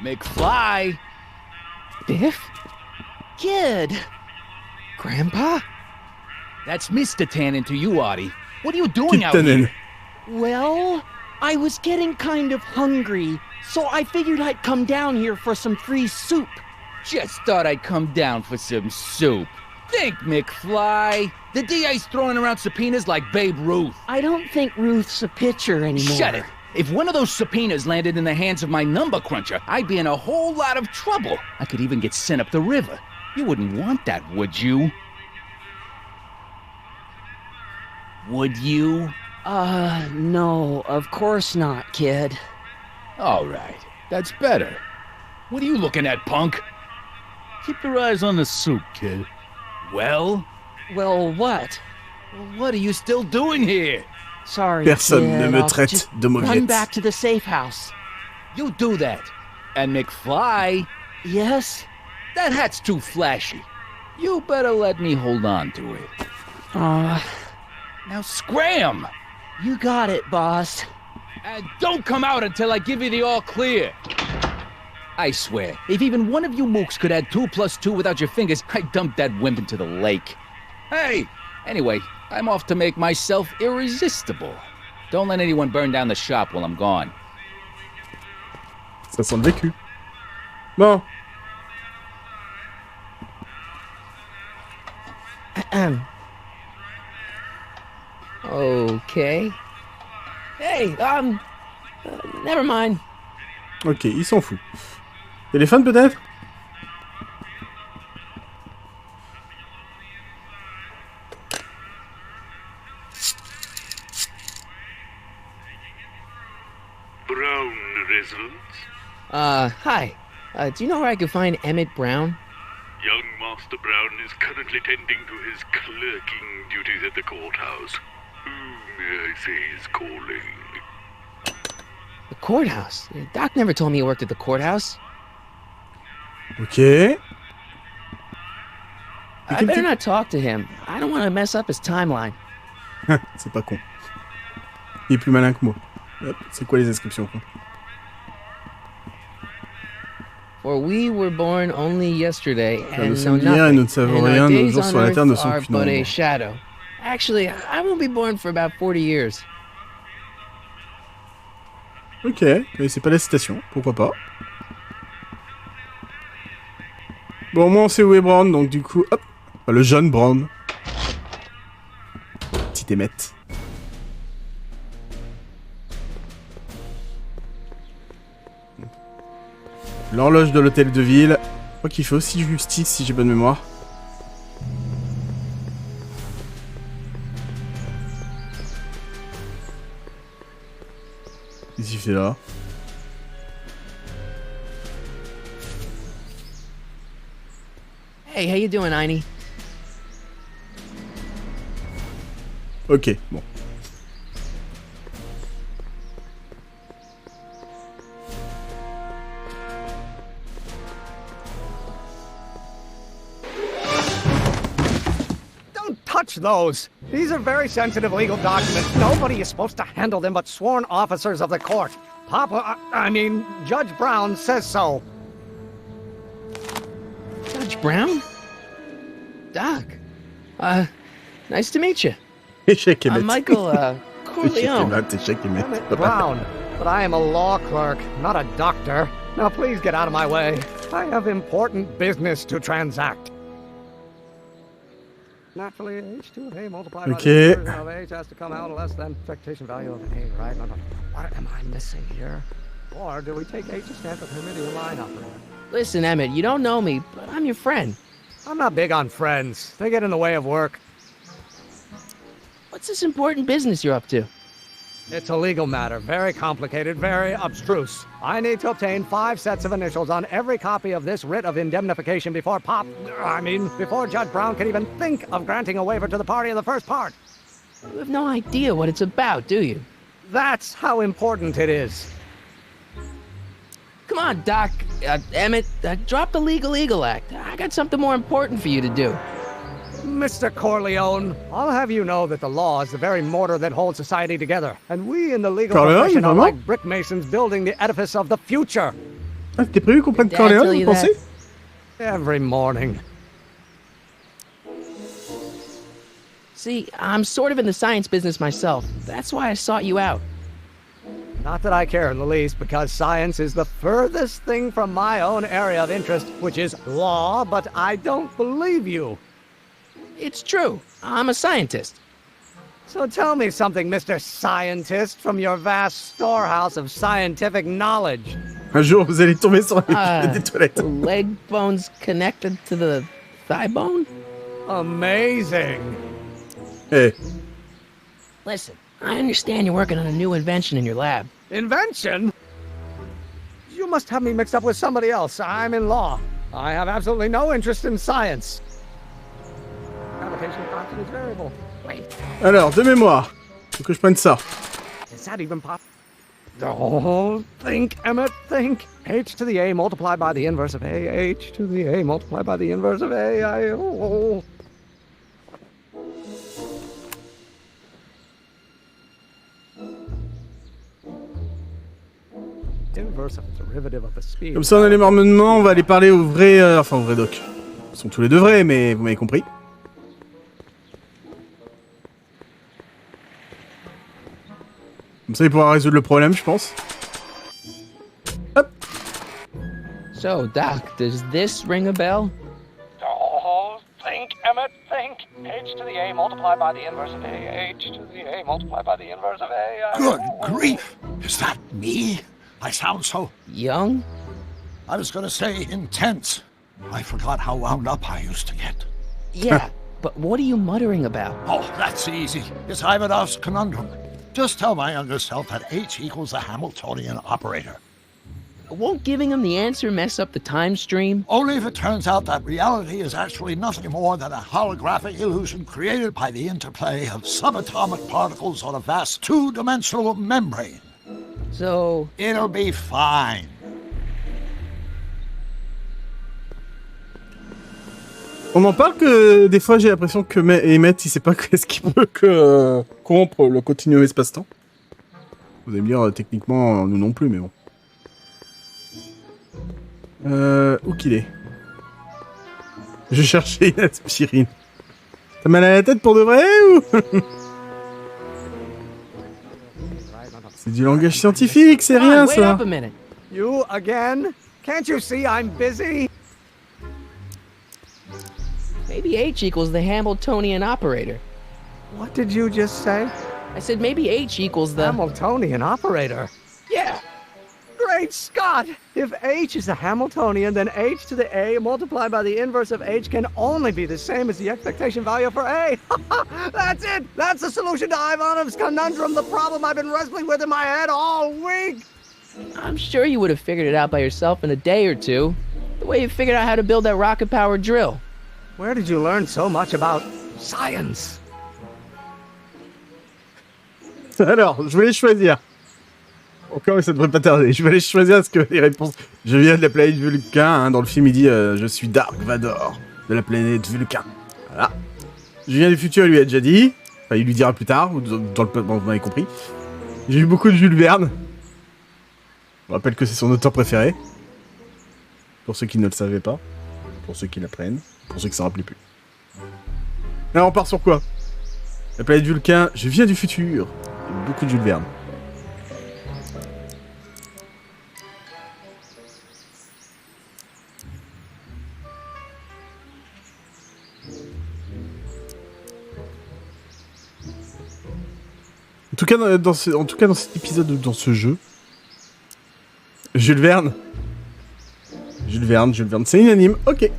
McFly! Biff? Kid! Grandpa? That's Mr. Tannen to you, Artie. What are you doing out here? Well, I was getting kind of hungry, so I figured I'd come down here for some free soup. Just thought I'd come down for some soup. Think, McFly. The DA's throwing around subpoenas like Babe Ruth. I don't think Ruth's a pitcher anymore. Shut it. If one of those subpoenas landed in the hands of my number cruncher, I'd be in a whole lot of trouble. I could even get sent up the river. You wouldn't want that, would you? Would you? No, of course not, kid. All right, that's better. What are you looking at, punk? Keep your eyes on the soup, kid. Well, what? What are you still doing here? Sorry, Personne kid. ne me traite de Run mauviette. back to the safe house. You do that. And McFly? Yes? That hat's too flashy. You better let me hold on to it. Now scram! You got it, boss. And don't come out until I give you the all clear. I swear, if even one of you mooks could add 2 + 2 without your fingers, I'd dump that wimp into the lake. Hey! Anyway, I'm off to make myself irresistible. Don't let anyone burn down the shop while I'm gone. Ça sent le vécu. Bon. Okay. Hey, never mind. Ok, il s'en fout. Téléphone peut-être? Brown residence? Hi. Do you know where I could find Emmett Brown? Young Master Brown is currently tending to his clerking duties at the courthouse. Who may I say is calling? The courthouse? Doc never told me he worked at the courthouse. Ok. I better not talk to him. I don't want to mess up his timeline. C'est pas con. Il est plus malin que moi. Hop, c'est quoi les inscriptions quoi? For we were born only yesterday and Nous know sommes hier et nous ne nothing, savons and rien, our nos days jours on sur la terre ne earth sont are qu'une but a ombre. shadow. Actually, I won't be born for about 40 years. Ok, mais c'est pas la citation, pourquoi pas. Bon, moi on sait où est Brown, donc du coup, hop, enfin, le jeune Brown. Petit émette. L'horloge de l'hôtel de ville. Je crois qu'il fait aussi justice si j'ai bonne mémoire. Qu'est-ce qu'il fait là? Hey, how you doing, Einie? Ok, bon. Touch those. These are very sensitive legal documents. Nobody is supposed to handle them but sworn officers of the court. Judge Brown says so. Judge Brown? Doc. Nice to meet you. Échec I'm Michael, Corleone. Emmett Brown. But I am a law clerk, not a doctor. Now please get out of my way. I have important business to transact. Naturally, H2 of A multiplied by the conversion of H has to come out less than expectation value of A, right? No. What am I missing here? Or do we take H to stand for Pyramidal line operator? Listen, Emmett, you don't know me, but I'm your friend. I'm not big on friends. They get in the way of work. What's this important business you're up to? It's a legal matter, very complicated, very abstruse. I need to obtain 5 sets of initials on every copy of this writ of indemnification before before Judge Brown can even think of granting a waiver to the party in the first part. You have no idea what it's about, do you? That's how important it is. Come on, Doc. Emmett, drop the Legal Eagle Act. I got something more important for you to do. Mr. Corleone, I'll have you know that the law is the very mortar that holds society together, and we in the legal profession are like brick masons building the edifice of the future. Ah, c'était prévu qu'on prenne Corleone, vous pensez? Every morning. See, I'm sort of in the science business myself. That's why I sought you out. Not that I care in the least, because science is the furthest thing from my own area of interest, which is law, but I don't believe you. It's true. I'm a scientist. So tell me something, Mr. Scientist, from your vast storehouse of scientific knowledge. Un jour, vous allez tomber sur des toilettes. Leg bones connected to the thigh bone? Amazing. Hey. Listen, I understand you're working on a new invention in your lab. Invention? You must have me mixed up with somebody else. I'm in law. I have absolutely no interest in science. Gravitation constant is variable. Wait. Alors, de mémoire, faut que je prenne ça. Is that even possible? Oh, think, Emmett, think. H to the A multiplied by the inverse of A. H to the A multiplied by the inverse of A. Inverse of the derivative of the speed. Comme ça, on a les marmonnements, on va aller parler au vrai... enfin, au vrai doc. Ils sont tous les deux vrais, mais vous m'avez compris. Comme ça, il pourra résoudre le problème, je pense. Hop. So, Doc, does this ring a bell? Oh, think, Emmett, think. H to the A multiplied by the inverse of A. H to the A multiplied by the inverse of A. Good grief! Is that me? I sound so... young? I was gonna say intense. I forgot how wound up I used to get. Yeah, but what are you muttering about? Oh, that's easy. It's Ivanov's conundrum. Just tell my younger self that H equals a Hamiltonian operator. Won't giving him the answer mess up the time stream? Only if it turns out that reality is actually nothing more than a holographic illusion created by the interplay of subatomic particles on a vast two-dimensional membrane. So... it'll be fine. On en parle que des fois j'ai l'impression que Emmett il sait pas qu'est-ce qu'il peut que corrompre le continuum espace-temps. Vous allez me dire techniquement nous non plus mais bon. Où qu'il est? Je cherchais une aspirine. T'as mal à la tête pour de vrai ou? C'est du langage scientifique, c'est rien ça. Wait up a minute. You again? Can't you see I'm busy? Maybe H equals the Hamiltonian operator. What did you just say? I said maybe H equals the... Hamiltonian operator? Yeah. Great Scott! If H is a Hamiltonian, then H to the A multiplied by the inverse of H can only be the same as the expectation value for A. That's it! That's the solution to Ivanov's conundrum, the problem I've been wrestling with in my head all week! I'm sure you would have figured it out by yourself in a day or two. The way you figured out how to build that rocket-powered drill. Where did you learn so much about science? Alors, je vais les choisir. Encore, ça devrait pas tarder. Je vais aller choisir parce que les réponses... Je viens de la planète Vulcain, hein, dans le film il dit je suis Dark Vador, de la planète Vulcain. Voilà. Je viens du futur, il lui a déjà dit. Enfin, il lui dira plus tard, ou dans le... Bon, vous m'avez compris. J'ai eu beaucoup de Jules Verne. Je rappelle que c'est son auteur préféré. Pour ceux qui ne le savaient pas. Pour ceux qui l'apprennent. Pour ceux qui s'en rappelaient plus. Là, on part sur quoi? La planète Vulcain, je viens du futur. Il y a beaucoup de Jules Verne. En tout cas, dans cet épisode, dans ce jeu, Jules Verne, c'est unanime, ok.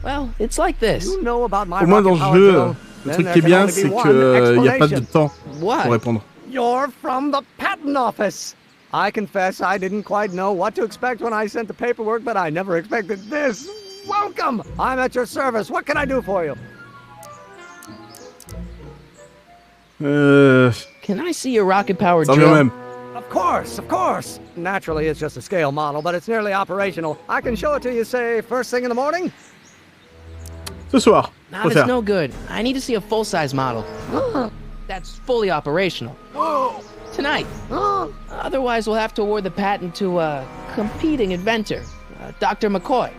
Well, it's like this. You know about my Au moins dans le jeu, le truc qui est bien, c'est qu'il n'y a pas de temps What? pour répondre. You're from the patent office. I confess I didn't quite know what to expect when I sent the paperwork, but I never expected this. Welcome! I'm at your service. What can I do for you? Can I see your rocket-powered drill? Of course. Naturally, it's just a scale model, but it's nearly operational. I can show it to you, say, first thing in the morning? Ce soir. Nah, that's no good. I need to see a full-size model. That's fully operational. Tonight. Otherwise, we'll have to award the patent to a competing inventor, Dr. McCoy.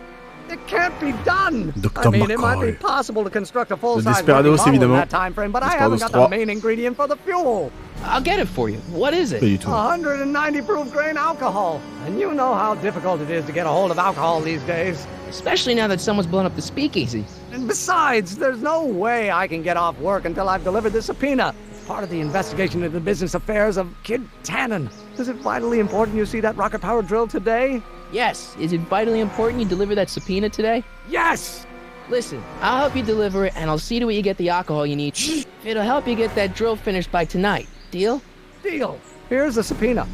It can't be done. Dr. I mean, McCoy. it might be possible to construct a full-size Desperados, model in évidemment. that time frame, but I haven't got the main ingredient for the fuel. I'll get it for you. What is it? 190 proof grain alcohol. And you know how difficult it is to get a hold of alcohol these days. Especially now that someone's blown up the speakeasy. And besides, there's no way I can get off work until I've delivered this subpoena. It's part of the investigation into the business affairs of Kid Tannen. Is it vitally important you see that rocket-powered drill today? Yes. Is it vitally important you deliver that subpoena today? Yes! Listen, I'll help you deliver it, and I'll see to it you get the alcohol you need. It'll help you get that drill finished by tonight. Deal? Deal. Here's the subpoena.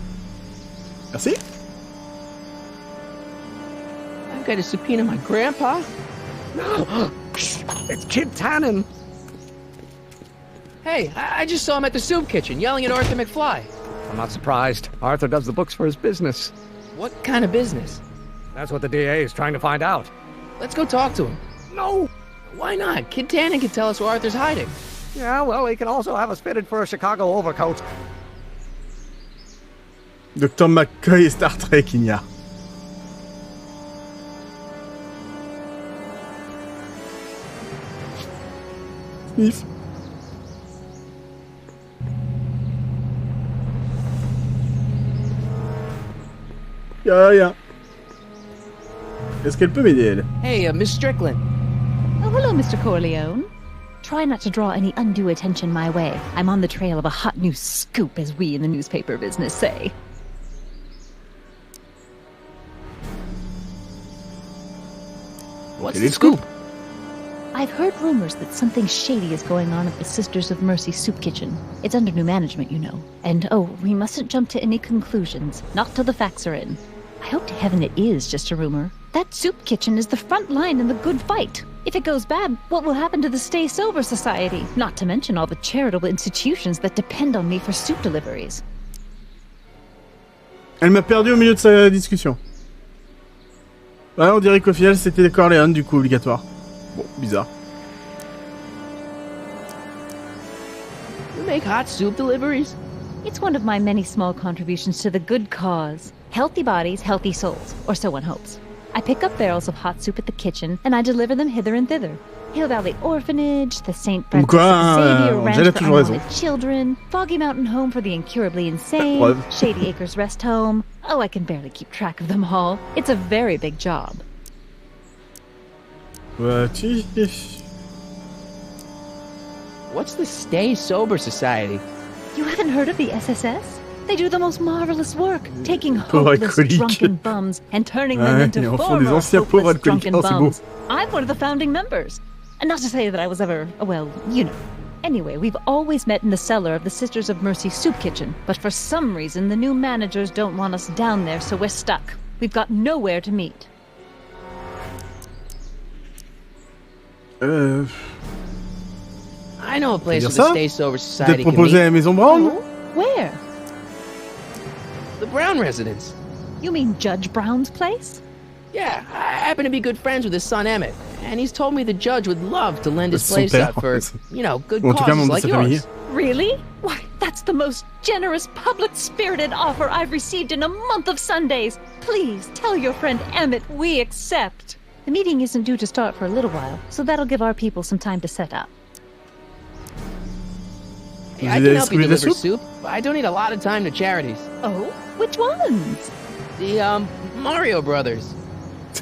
Merci. I've got to subpoena my grandpa? It's Kid Tannen. Hey, I just saw him at the soup kitchen, yelling at Arthur McFly. I'm not surprised. Arthur does the books for his business. What kind of business? That's what the DA is trying to find out. Let's go talk to him. No! Why not? Kid Tannen can tell us where Arthur's hiding. Yeah, well, he can also have us fitted for a Chicago overcoat. Dr. McCoy et Star Trek, il y a. Sniff. Y'a rien. Est-ce qu'elle peut m'aider, elle? Hey, Miss Strickland. Oh, hello, Mr. Corleone. Try not to draw any undue attention my way. I'm on the trail of a hot new scoop, as we in the newspaper business say. What's the scoop? I've heard rumors that something shady is going on at the Sisters of Mercy soup kitchen. It's under new management, you know. And, oh, we mustn't jump to any conclusions. Not till the facts are in. I hope to heaven it is just a rumor. That soup kitchen is the front line in the good fight. If it goes bad, what will happen to the Stay Sober Society? Not to mention all the charitable institutions that depend on me for soup deliveries. Elle m'a perdu au milieu de sa discussion. Ouais, on dirait qu'au final, c'était les Corleone, du coup, obligatoire. Bon, bizarre. You make hot soup deliveries? It's one of my many small contributions to the good cause. Healthy bodies, healthy souls, or so one hopes. I pick up barrels of hot soup at the kitchen, and I deliver them hither and thither. Hill Valley Orphanage, the St. Francis Xavier Ranch for unwanted children, Foggy Mountain Home for the incurably insane, Shady Acres Rest Home. Oh, I can barely keep track of them all. It's a very big job. What's the Stay Sober Society? You haven't heard of the SSS? They do the most marvelous work, taking hopeless drunken bums and turning them into former hopeless drunken bums. I'm one of the founding members. And not to say that I was ever, well, you know. Anyway, we've always met in the cellar of the Sisters of Mercy soup kitchen, but for some reason the new managers don't want us down there, so we're stuck. We've got nowhere to meet. I know a place with the Stay Sober Society can meet. À Maison Brown? Where? The Brown residence. You mean Judge Brown's place? Yeah, I happen to be good friends with his son Emmett, and he's told me the judge would love to lend his place out for, you know, good causes like yours. Really? Why, that's the most generous, public-spirited offer I've received in a month of Sundays. Please tell your friend Emmett we accept. The meeting isn't due to start for a little while, so that'll give our people some time to set up. Hey, I can help you deliver soup. I donate a lot of time to charities. Oh? Which ones? The, Mario Brothers.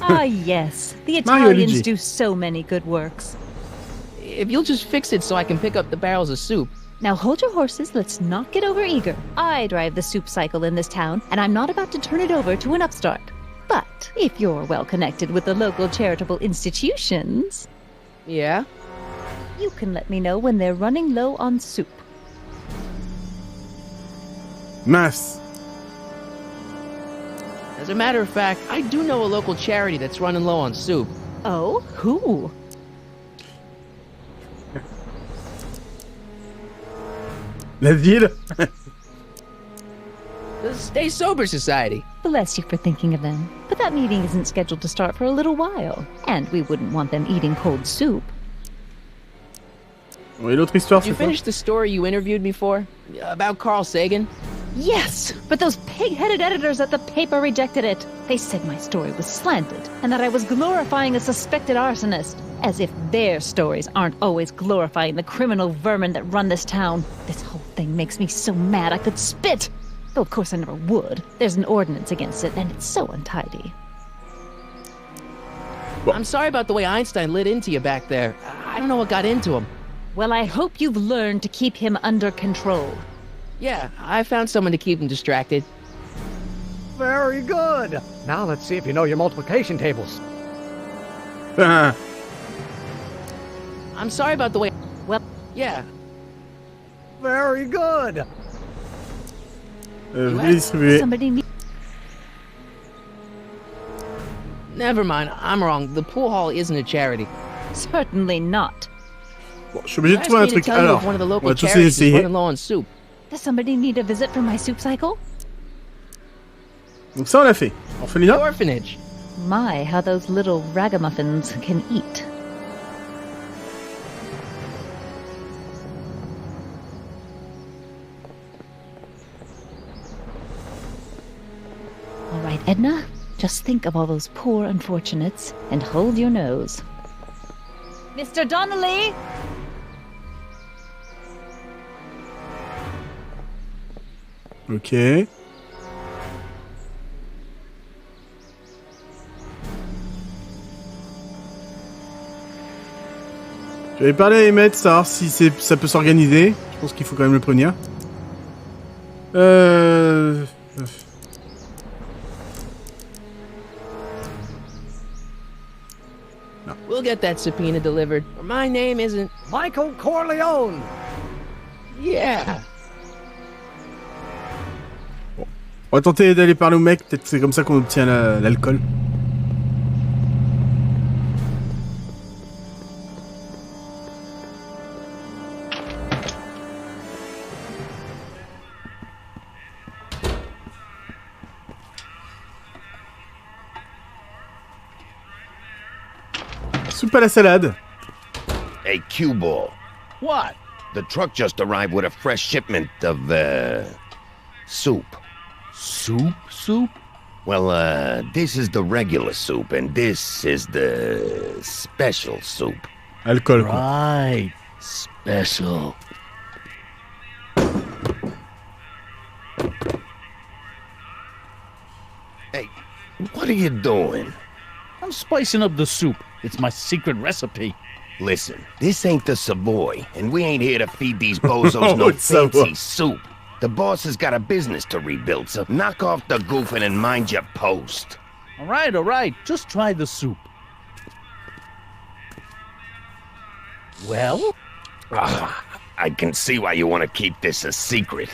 Ah, yes. The Italians do so many good works. If you'll just fix it so I can pick up the barrels of soup. Now hold your horses, let's not get over-eager. I drive the soup cycle in this town, and I'm not about to turn it over to an upstart. But if you're well connected with the local charitable institutions... Yeah? You can let me know when they're running low on soup. Mince. As a matter of fact, I do know a local charity that's running low on soup. Oh, who? La ville. The Stay Sober Society. Bless you for thinking of them. But that meeting isn't scheduled to start for a little while. And we wouldn't want them eating cold soup. Oui, l'autre histoire, Did you c'est quoi? finish the story you interviewed me for? About Carl Sagan? Yes, but those pig-headed editors at the paper rejected it. They said my story was slanted, and that I was glorifying a suspected arsonist. As if their stories aren't always glorifying the criminal vermin that run this town. This whole thing makes me so mad I could spit. Though of course I never would. There's an ordinance against it, and it's so untidy. I'm sorry about the way Einstein lit into you back there. I don't know what got into him. Well, I hope you've learned to keep him under control. Yeah, I found someone to keep him distracted. Very good. Now let's see if you know your multiplication tables. Ah. I'm sorry about the way... Well... Yeah. Very good. Redistribuer. Somebody need... Never mind, I'm wrong. The pool hall isn't a charity. Certainly not. Bon, je suis obligé de trouver un truc. Alors, one of the on local va tous charities is essayer. running low on soup. Does somebody need a visit from my soup cycle? Donc ça, on l'a fait. The Orphelinat. orphanage. My, how those little ragamuffins can eat. All right, Edna, just think of all those poor unfortunates and hold your nose. Mr. Donnelly! Ok. J'avais parlé à Emmett, savoir si ça peut s'organiser. Je pense qu'il faut quand même le prévenir. No. We'll get that subpoena delivered. Or my name isn't... Michael Corleone! Yeah! On va tenter d'aller parler au mec, peut-être c'est comme ça qu'on obtient l'alcool. Soupe à la salade. Hey, Q-Ball. What? The truck just arrived with a fresh shipment of, soup. Soup? Well, this is the regular soup, and this is the special soup. Alcool, quoi. Right. Special. Hey, what are you doing? I'm spicing up the soup. It's my secret recipe. Listen, this ain't the Savoy, and we ain't here to feed these bozos no It's Savoy. fancy soup. The boss has got a business to rebuild, so knock off the goofing and mind your post. All right. Just try the soup. Well? I can see why you want to keep this a secret.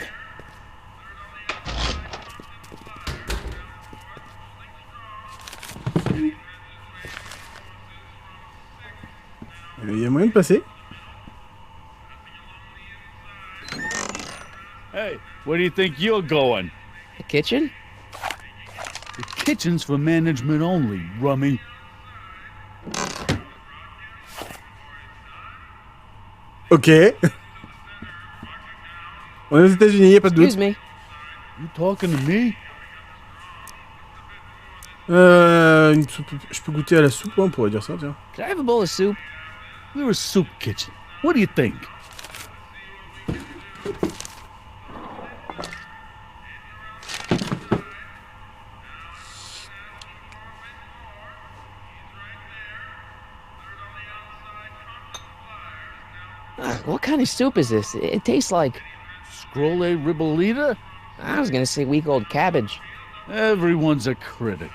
Il y a moyen de passer. Hey, where do you think you're going? The kitchen? The kitchen's for management only, rummy. Ok. On est aux États-Unis, y a pas de doute. Excuse me. You talking to me? Une soupe. Je peux goûter à la soupe, on pourrait dire ça, tiens. Can I have a bowl of soup? We're a soup kitchen. What do you think? What kind of soup is this? It tastes like... Scrolle ribolita? I was gonna say week-old cabbage. Everyone's a critic.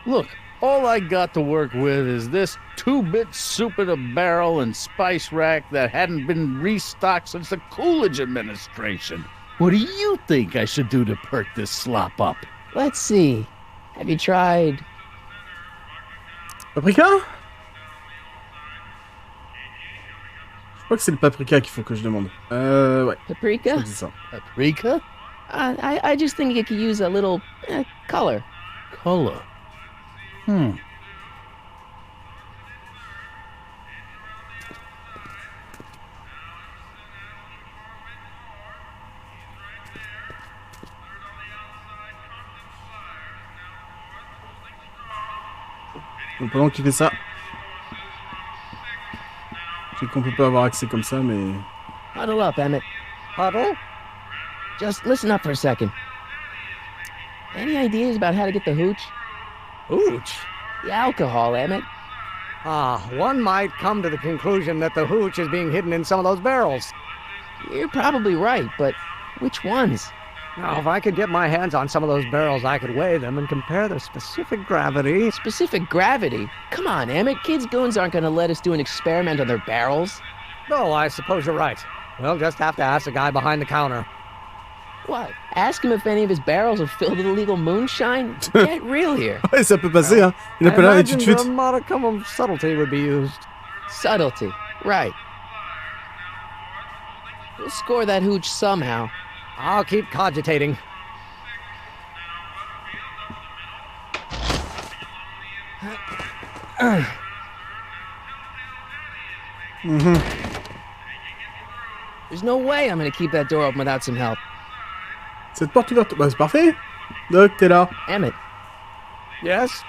Look, all I got to work with is this 2-bit soup in a barrel and spice rack that hadn't been restocked since the Coolidge administration. What do you think I should do to perk this slop up? Let's see. Have you tried... Paprika? Je crois que c'est le paprika qu'il faut que je demande. Ouais. Paprika? C'est ça. Paprika? I just think it could use a little color. Color? Hmm. Donc pendant qu'il fait ça, je sais qu'on peut pas avoir accès comme ça, mais... Huddle up, Emmett. Huddle? Just listen up for a second. Any ideas about how to get the hooch? Hooch? The alcohol, Emmett. One might come to the conclusion that the hooch is being hidden in some of those barrels. You're probably right, but which ones? Now, if I could get my hands on some of those barrels, I could weigh them and compare their specific gravity. Specific gravity? Come on, Emmett. Kids' goons aren't going to let us do an experiment on their barrels. No, I suppose you're right. We'll just have to ask the guy behind the counter. What? Ask him if any of his barrels are filled with illegal moonshine? Get real here. Ouais, ça peut passer, hein. Il appelle là et tout de suite. A modicum of subtlety would be used. Subtlety, right. We'll score that hooch somehow. I'll keep cogitating. There's no way I'm gonna keep that door open without some help. Cette porte ouverte. Bah, c'est parfait. Doc, t'es là. Emmett. Yes?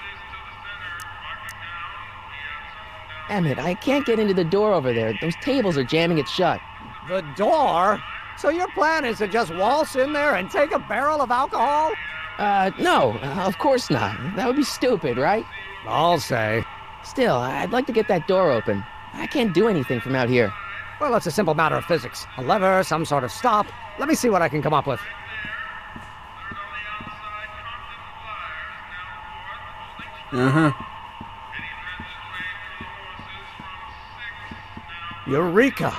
Emmett, I can't get into the door over there. Those tables are jamming it shut. The door? So your plan is to just waltz in there and take a barrel of alcohol? No, of course not. That would be stupid, right? I'll say. Still, I'd like to get that door open. I can't do anything from out here. Well, it's a simple matter of physics. A lever, some sort of stop. Let me see what I can come up with. Eureka!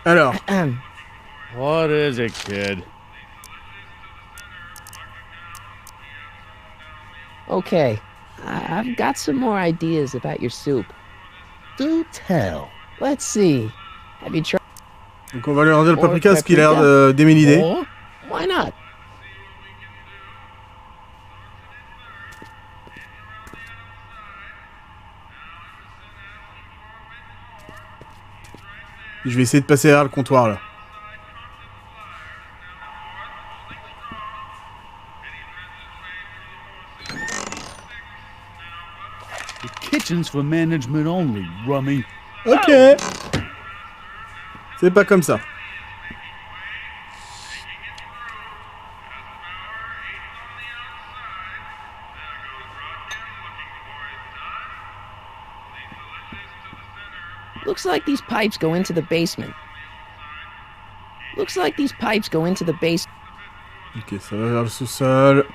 Alors. What is it, kid? Okay, I've got some more ideas about your soup. Do tell. Let's see. Have you tried? Donc on va lui rendre le paprika parce qu'il a l'air d'aimer l'idée. Or, why not? Je vais essayer de passer derrière le comptoir là. The kitchen's for management only, rummy. Ok. C'est pas comme ça. Looks like these pipes go into the basement. Looks like these pipes go into the basement. Ok, ça va vers le sous-sol.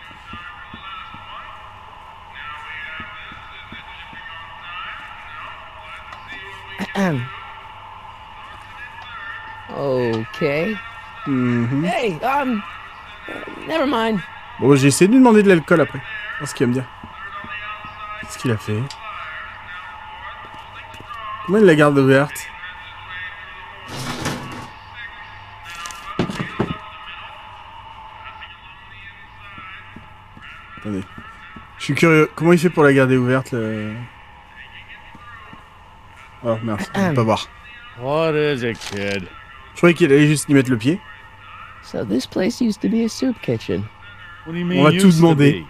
Okay. Hey, never mind. Bon, j'ai essayé de lui demander de l'alcool après. Voir ce qu'il va me dire. Qu'est-ce qu'il a fait? Comment il la garde ouverte? Attendez. Je suis curieux. Comment il fait pour la garder ouverte le... Oh merde, je peux pas voir. What is it, kid? Je croyais qu'il allait juste y mettre le pied. So this place used to be a soup kitchen. What do you mean? On va tout demander.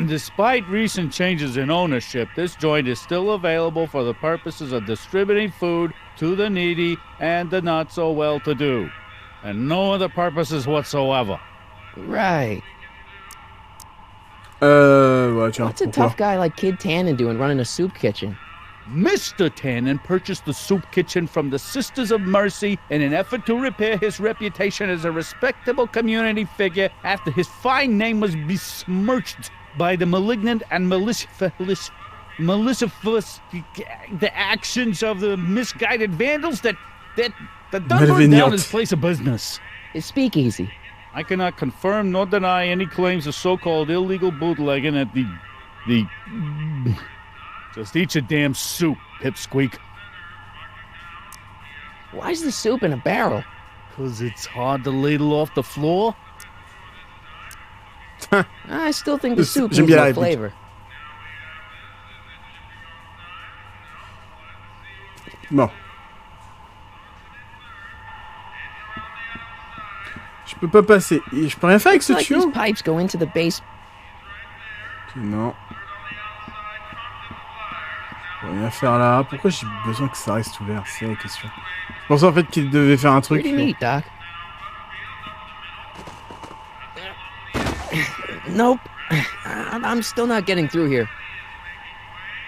Despite recent changes in ownership, this joint is still available for the purposes of distributing food to the needy and the not so well-to-do, and no other purposes whatsoever. Right. Ouais, tiens. What's a tough guy like Kid Tannen doing running a soup kitchen? Mr. Tannen purchased the soup kitchen from the Sisters of Mercy in an effort to repair his reputation as a respectable community figure after his fine name was besmirched by the malignant and malicious the actions of the misguided vandals that burned down his place of business. His speakeasy. I cannot confirm nor deny any claims of so-called illegal bootlegging at the Just eat your damn soup, pipsqueak. Why's the soup in a barrel? 'Cause it's hard to ladle off the floor. I still think the soup needs more flavor. Bon. Je peux pas passer. Je peux rien faire avec ce tuyau. These pipes go into the base. Non. Je peux rien faire là. Pourquoi j'ai besoin que ça reste ouvert? C'est la question. Je pensais en fait qu'il devait faire un truc. Pretty neat, Doc. Nope. I'm still not getting through here.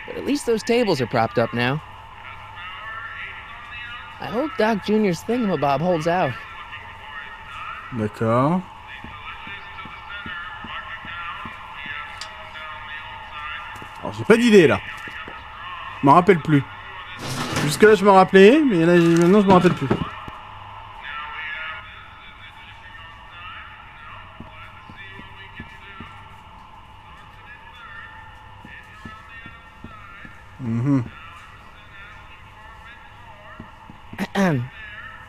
But at least those tables are propped up now. I hope Doc Jr.'s thingamabob holds out. D'accord. Alors j'ai pas d'idée là. Je m'en rappelle plus. Jusque là je me rappelais, mais là maintenant je me rappelle plus.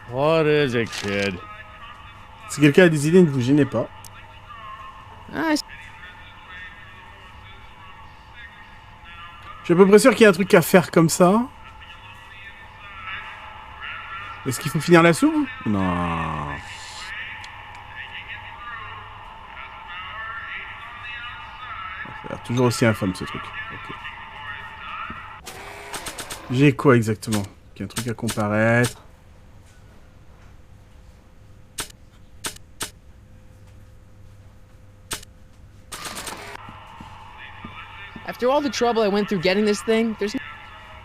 What is it, kid? Si quelqu'un a des idées, ne vous gênez pas. Je suis à peu près sûr qu'il y a un truc à faire comme ça. Est-ce qu'il faut finir la soupe? Non. Ça a l'air toujours aussi infâme ce truc. Okay. J'ai quoi exactement? Il y a un truc à comparaître. After all the trouble I went through getting this thing, there's...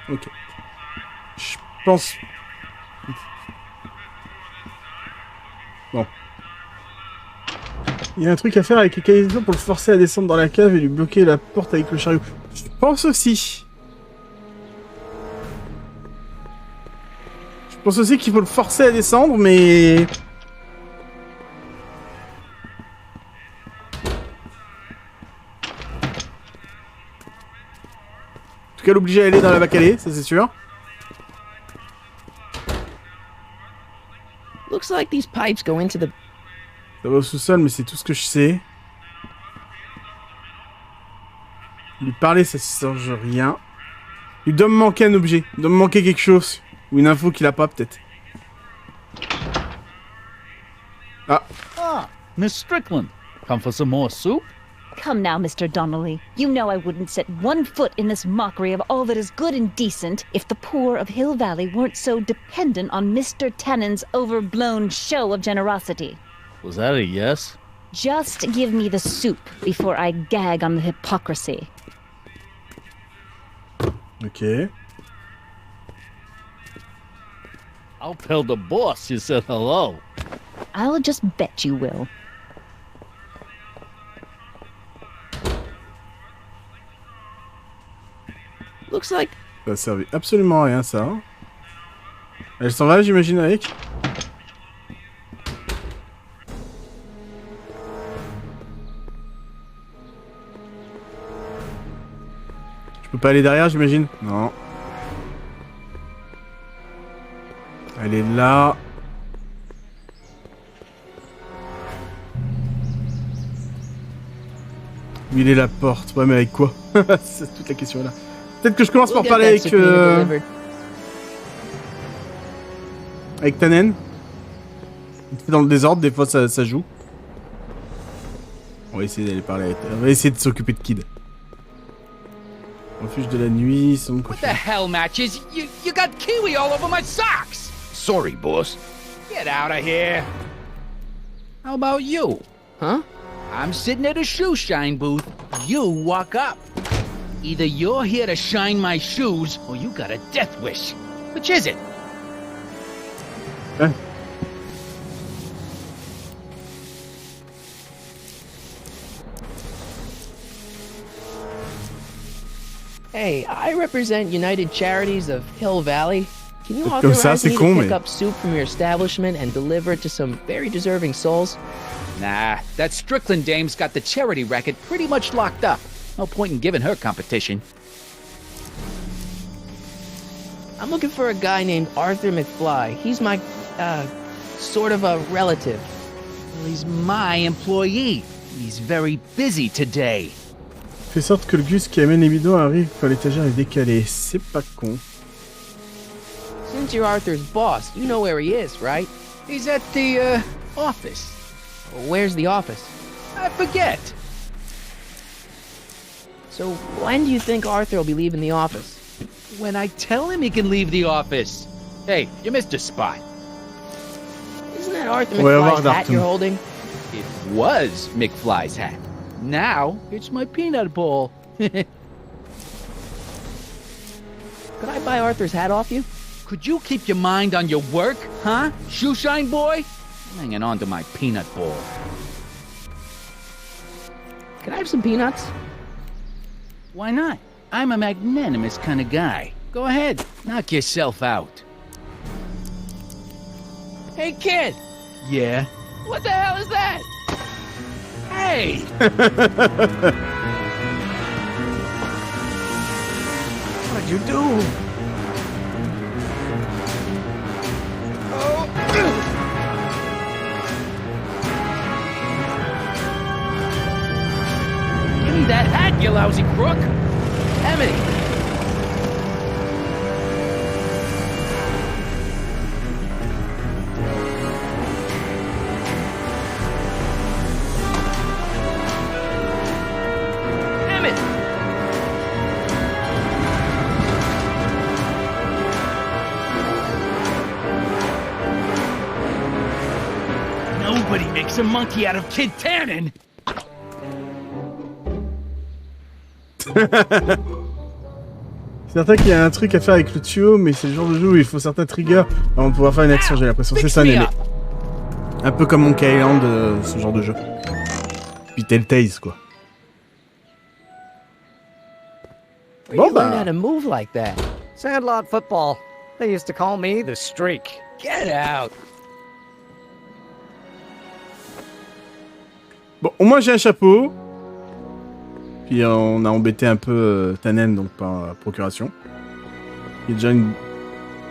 Ok. Je pense... Bon. Il y a un truc à faire avec les canalisations pour le forcer à descendre dans la cave et lui bloquer la porte avec le chariot. Je pense aussi. Je pense aussi qu'il faut le forcer à descendre, mais... En tout cas, l'obliger à aller dans la bac à lait, ça c'est sûr. Looks like these pipes go into the... Ça va au sous-sol, mais c'est tout ce que je sais. Lui parler, ça ne change rien. Il doit me manquer un objet. Il doit me manquer quelque chose. Ou une info qu'il a pas, peut-être. Ah. Ah, Miss Strickland. Come for some more soup? Come now, Mr. Donnelly. You know I wouldn't set one foot in this mockery of all that is good and decent if the poor of Hill Valley weren't so dependent on Mr. Tannen's overblown show of generosity. Was that a yes? Just give me the soup before I gag on the hypocrisy. Ok. I'll tell the boss you said hello. I'll just bet you will. Looks like... Ça a servi absolument à rien, ça. Elle s'en va, j'imagine, avec. Je peux pas aller derrière, j'imagine? Non. Elle est là. Où il est la porte? Ouais, mais avec quoi? C'est toute la question là. Peut-être que je commence par parler avec Tannen. Dans le désordre, des fois ça joue. On va essayer d'aller parler avec elle. On va essayer de s'occuper de Kid. Refuge de la nuit, son... What the hell, Matches? You got kiwi all over my socks! Sorry, boss. Get out of here. How about you? Huh? I'm sitting at a shoe shine booth. You walk up. Either you're here to shine my shoes, or you got a death wish. Which is it? Hein? Hey, I represent United Charities of Hill Valley. Can you Comme ça, authorize c'est me con, to mais... pick up soup from your establishment and deliver it to some very deserving souls? Nah, that Strickland dame's got the charity racket pretty much locked up. No point in giving her competition. I'm looking for a guy named Arthur McFly. He's my, sort of a relative. Well, he's my employee. He's very busy today. Fais sorte que le bus qui amène les bidons arrive quand l'étagère est décalée. C'est pas con. Since you're Arthur's boss, you know where he is, right? He's at the, office. Where's the office? I forget. So when do you think Arthur will be leaving the office? When I tell him he can leave the office. Hey, you missed a spot. Isn't that Arthur McFly's hat you're holding? It was McFly's hat. Now, it's my peanut bowl. Could I buy Arthur's hat off you? Could you keep your mind on your work, huh? Shoeshine boy? I'm hanging on to my peanut bowl. Can I have some peanuts? Why not? I'm a magnanimous kind of guy. Go ahead, knock yourself out. Hey, kid! Yeah? What the hell is that? Hey! What did you do? Give me that hat, you lousy crook! Emmett! Emmett! Nobody makes a monkey out of Kid Tannen! C'est certain qu'il y a un truc à faire avec le tuyau, mais c'est le genre de jeu où il faut certains triggers avant de pouvoir faire une action, j'ai l'impression. C'est ça, Némé. Un peu comme Monkey Island, ce genre de jeu. Puis Telltales, quoi. Bon, bah... how to move like that? Sandlot football. They used to call me the Streak. Get out! Bon, au moins j'ai un chapeau. Puis on a embêté un peu Tannen, donc par procuration. Il y a déjà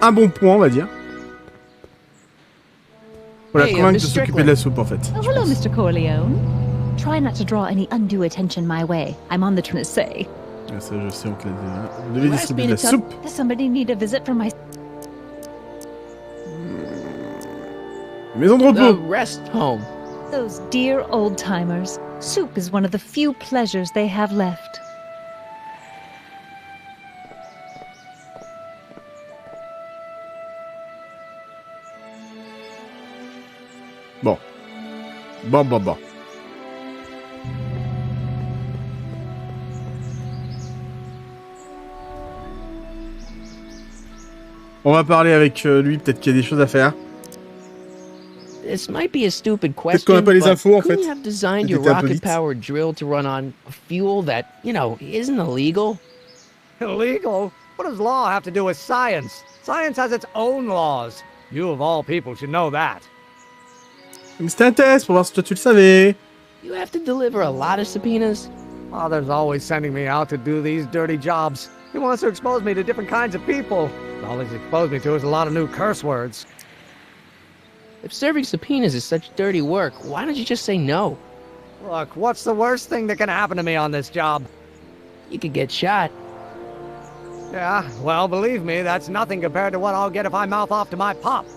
un bon point, on va dire. Pour la convaincre de s'occuper de la soupe, en fait. Oh, hello, Mr. Corleone. Try not to draw any undue attention my way. I'm on the Trinité. Ah, ça, je sais, on te l'a dit. Vous devez distribuer de la soupe. Does somebody need a visit from my... Maison de repos. The rest home. Those dear old-timers. Soup is one of the few pleasures they have left. Bon. Bon. On va parler avec lui, peut-être qu'il y a des choses à faire. This might be a stupid Peut-être question, qu'on n'a pas les infos, en but couldn't fait. you have designed your C'était impolite. rocket-powered drill to run on fuel that, you know, isn't illegal? Illegal? What does law have to do with science? Science has its own laws. You of all people should know that. Mais c'était un test pour voir si toi tu le savais. You have to deliver a lot of subpoenas? Father's always sending me out to do these dirty jobs. He wants to expose me to different kinds of people. All he's exposed me to is a lot of new curse words. If serving subpoenas is such dirty work, why don't you just say no? Look, what's the worst thing that can happen to me on this job? You could get shot. Yeah, well, believe me, that's nothing compared to what I'll get if I mouth off to my pop.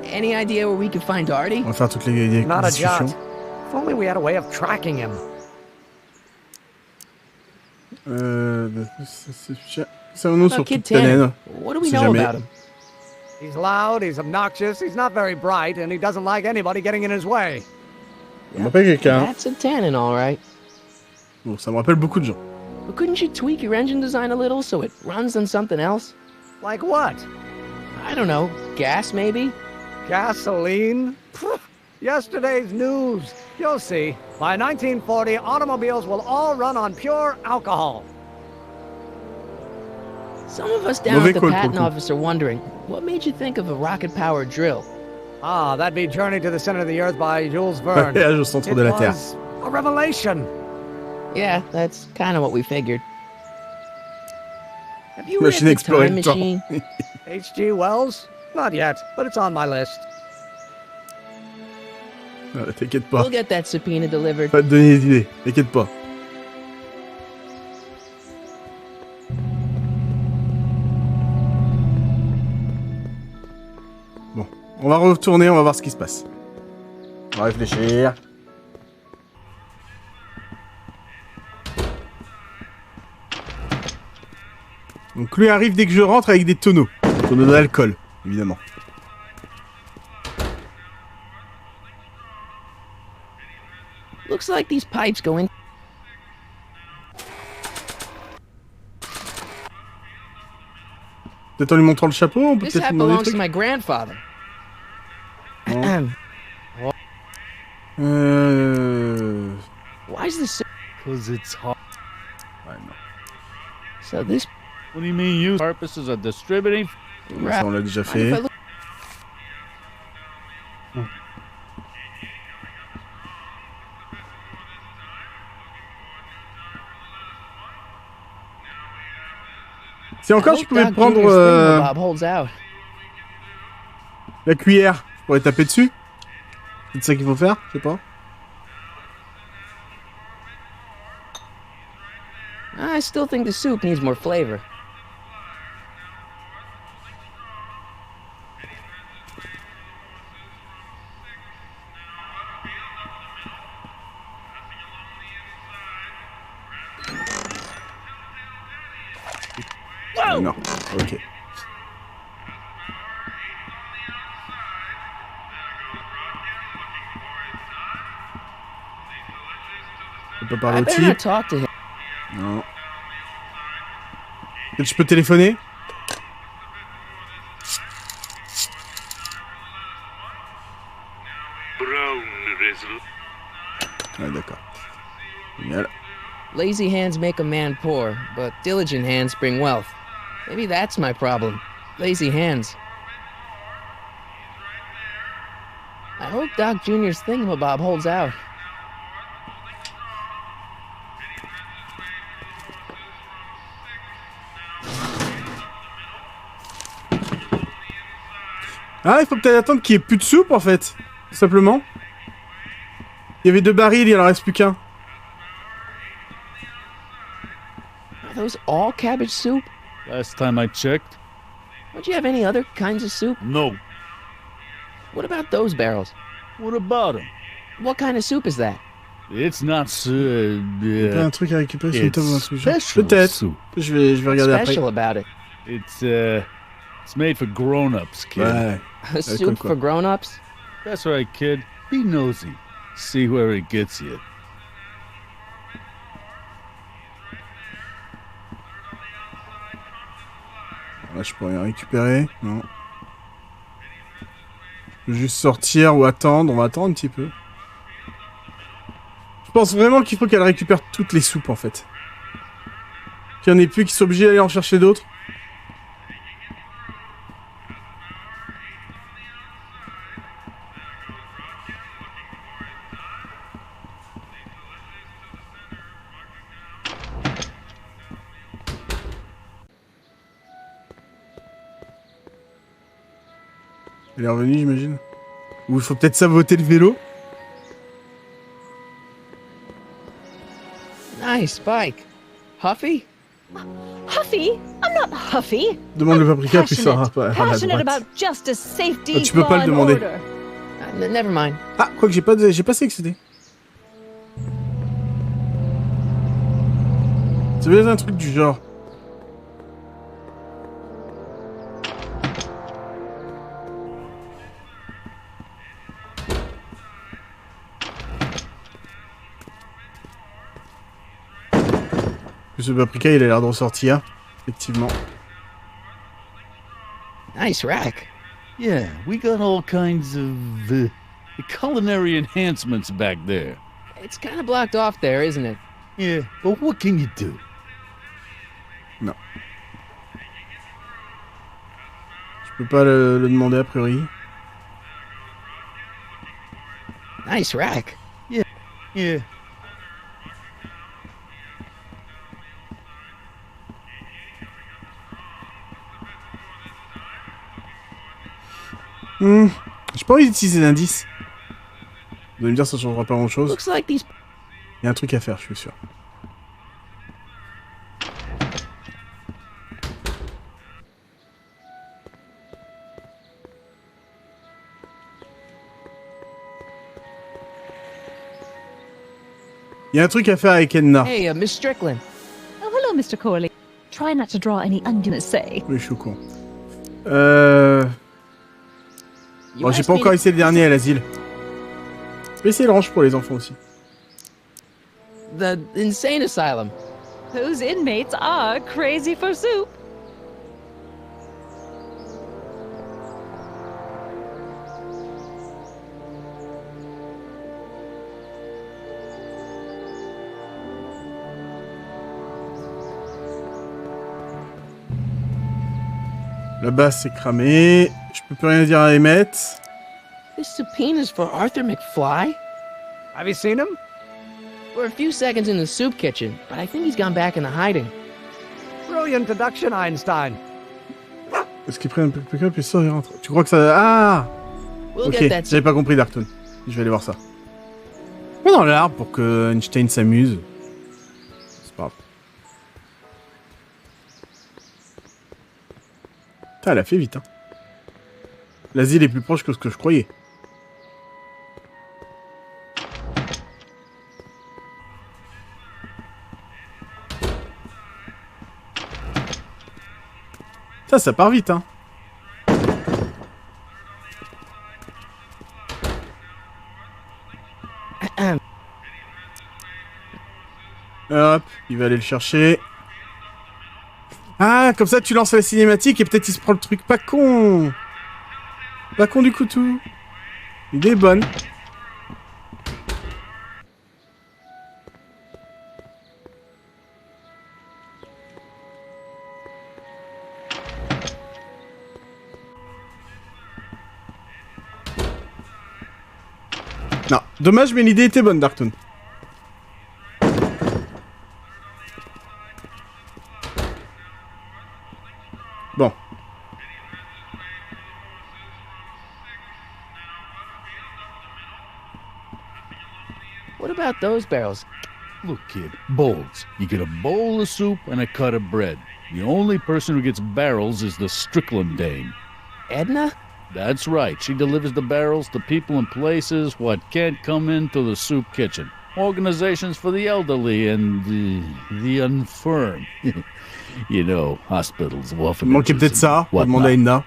Any idea where we could find Artie? On va faire toutes les Not a jot. discussions. If only we had a way of tracking him. C'est un nom sur toute Tannen. What do we know about him? He's loud, he's obnoxious, he's not very bright, and he doesn't like anybody getting in his way. On m'appelle quelqu'un. That's a Tannen, all right. Bon, ça me rappelle beaucoup de gens. But couldn't you tweak your engine design a little so it runs on something else? Like what? I don't know. Gas, maybe? Gasoline? Yesterday's news. You'll see. By 1940, automobiles will all run on pure alcohol. Some of us down at the patent office are wondering, what made you think of a rocket-powered drill? Ah, that'd be Journey to the Center of the Earth by Jules Verne. Voyage au centre de la Terre. A revelation. Yeah, that's kind of what we figured. Have you Machine read The Time explorator. Machine? H.G. Wells? Not yet, but it's on my list. T'inquiète pas. We'll get that subpoena delivered. Pas te donner des idées, t'inquiète pas. Bon, on va retourner, on va voir ce qui se passe. On va réfléchir. Donc lui arrive dès que je rentre avec des tonneaux. Des tonneaux d'alcool, évidemment. Looks like these pipes go in. Peut-être en lui montrant le chapeau, on peut This peut-être hat lui demander des belongs to trucs. my grandfather. Why is this? Because it's hot. I know. So this. What do you mean use purposes of distributing? Ça, on l'a déjà fait. Si encore je pouvais prendre la cuillère, je pourrais taper dessus. C'est ça qu'il faut faire, je sais pas. I still think the soup needs more flavor. Ah, non, ok. On peut parler au type. Non. Peut-être je peux téléphoner. Ouais, d'accord. Génial. Lazy hands make a man poor, but diligent hands bring wealth. Maybe that's my problem. Lazy hands. I hope Doc Jr.'s thingamabob holds out. Ah, il faut peut-être attendre qu'il n'y ait plus de soupe, en fait. Tout simplement. Il y avait 2 barils, il en reste plus qu'un. Are those all cabbage soup? Last time I checked. Don't you have any other kinds of soup? No. What about those barrels? What about them? What kind of soup is that? It's not Pas un truc à récupérer sur le table ou un truc genre. special Peut-être. soup. Je vais regarder après. Special about it? It's made for grown-ups, kid. Ouais. A soup for grown-ups? That's right, kid. Be nosy. See where it gets you. Là, je peux rien récupérer. Non. Je peux juste sortir ou attendre. On va attendre un petit peu. Je pense vraiment qu'il faut qu'elle récupère toutes les soupes, en fait. Qu'il n'y en ait plus qui sont obligés d'aller en chercher d'autres. Elle est revenue, j'imagine. Ou il faut peut-être saboter le vélo. Nice bike. Huffy? Huffy? I'm not huffy. Demande le paprika, puis ça ira pas à la Passionate droite. about justice, safety, Tu peux pas law le and demander. order. Never mind. Ah, quoi que j'ai pas sélectionné. Ça veut dire un truc du genre. que ce paprika, il a l'air de ressortir. Effectivement. Nice rack. Yeah, we got all kinds of culinary enhancements back there. It's kind of blocked off there, isn't it? Yeah, but what can you do? Non. Je peux pas le demander a priori. Nice rack. Yeah, yeah. J'ai pas envie d'utiliser l'indice. Vous allez me dire ça changera pas grand chose. Il y a un truc à faire, je suis sûr. Il y a un truc à faire avec Edna. Hey, Miss Strickland. Oh, hello, Mr. Corley. Try not to draw any undue say. Oui, je suis con. Bon, j'ai pas encore essayé le dernier à l'asile. Je vais essayer le range pour les enfants aussi. The insane asylum. Those inmates are crazy for soup. La base c'est cramé. Je peux plus rien dire à Emmett. This subpoena's for Arthur McFly? Have you seen him? For a few seconds in the soup kitchen, but I think he's gone back into hiding. Brilliant deduction, Einstein. Est-ce qu'il prend un pick-up et sort et rentre? Tu crois que ça... Ah ok, j'avais pas compris Darkton. Je vais aller voir ça. Pas dans l'arbre pour que Einstein s'amuse. C'est pas grave. Putain, elle a fait vite, hein. L'asile est plus proche que ce que je croyais. Ça part vite, hein. Hop, il va aller le chercher. Ah, comme ça tu lances la cinématique et peut-être il se prend le truc. Pas con. Pas con du couteau. L'idée est bonne. Non, dommage, mais l'idée était bonne, Darkton. Bon. What about those barrels? Look, kid, bowls. You get a bowl of soup and a cut of bread. The only person who gets barrels is the Strickland dame. Edna? That's right. She delivers the barrels to people and places what can't come into the soup kitchen. Organizations for the elderly and the infirm. You know, hospitals, orphanages. Il manquait peut-être ça, on va demander à Edna.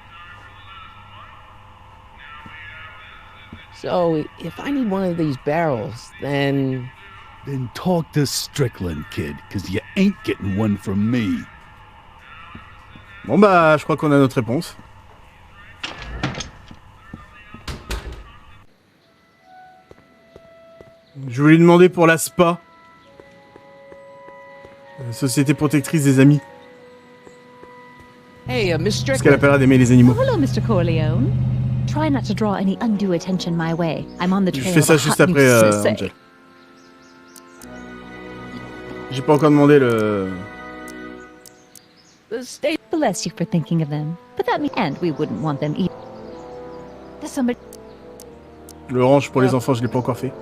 So, if I need one of these barrels, then... Then talk to Strickland, kid, because you ain't getting one from me. Bon bah, je crois qu'on a notre réponse. Je voulais demander pour la SPA. Société protectrice des amis. Hey, Miss Strickland. Parce qu'elle appellera d'aimer les animaux. Oh, hello, Mr. Corleone. Try not to draw any undue attention my way. I'm on the trail. Je fais ça juste après Angel. J'ai pas encore demandé le... Bless you for thinking of them. But that means... And we wouldn't want them either. Does somebody... Le range pour les enfants, je l'ai pas encore fait.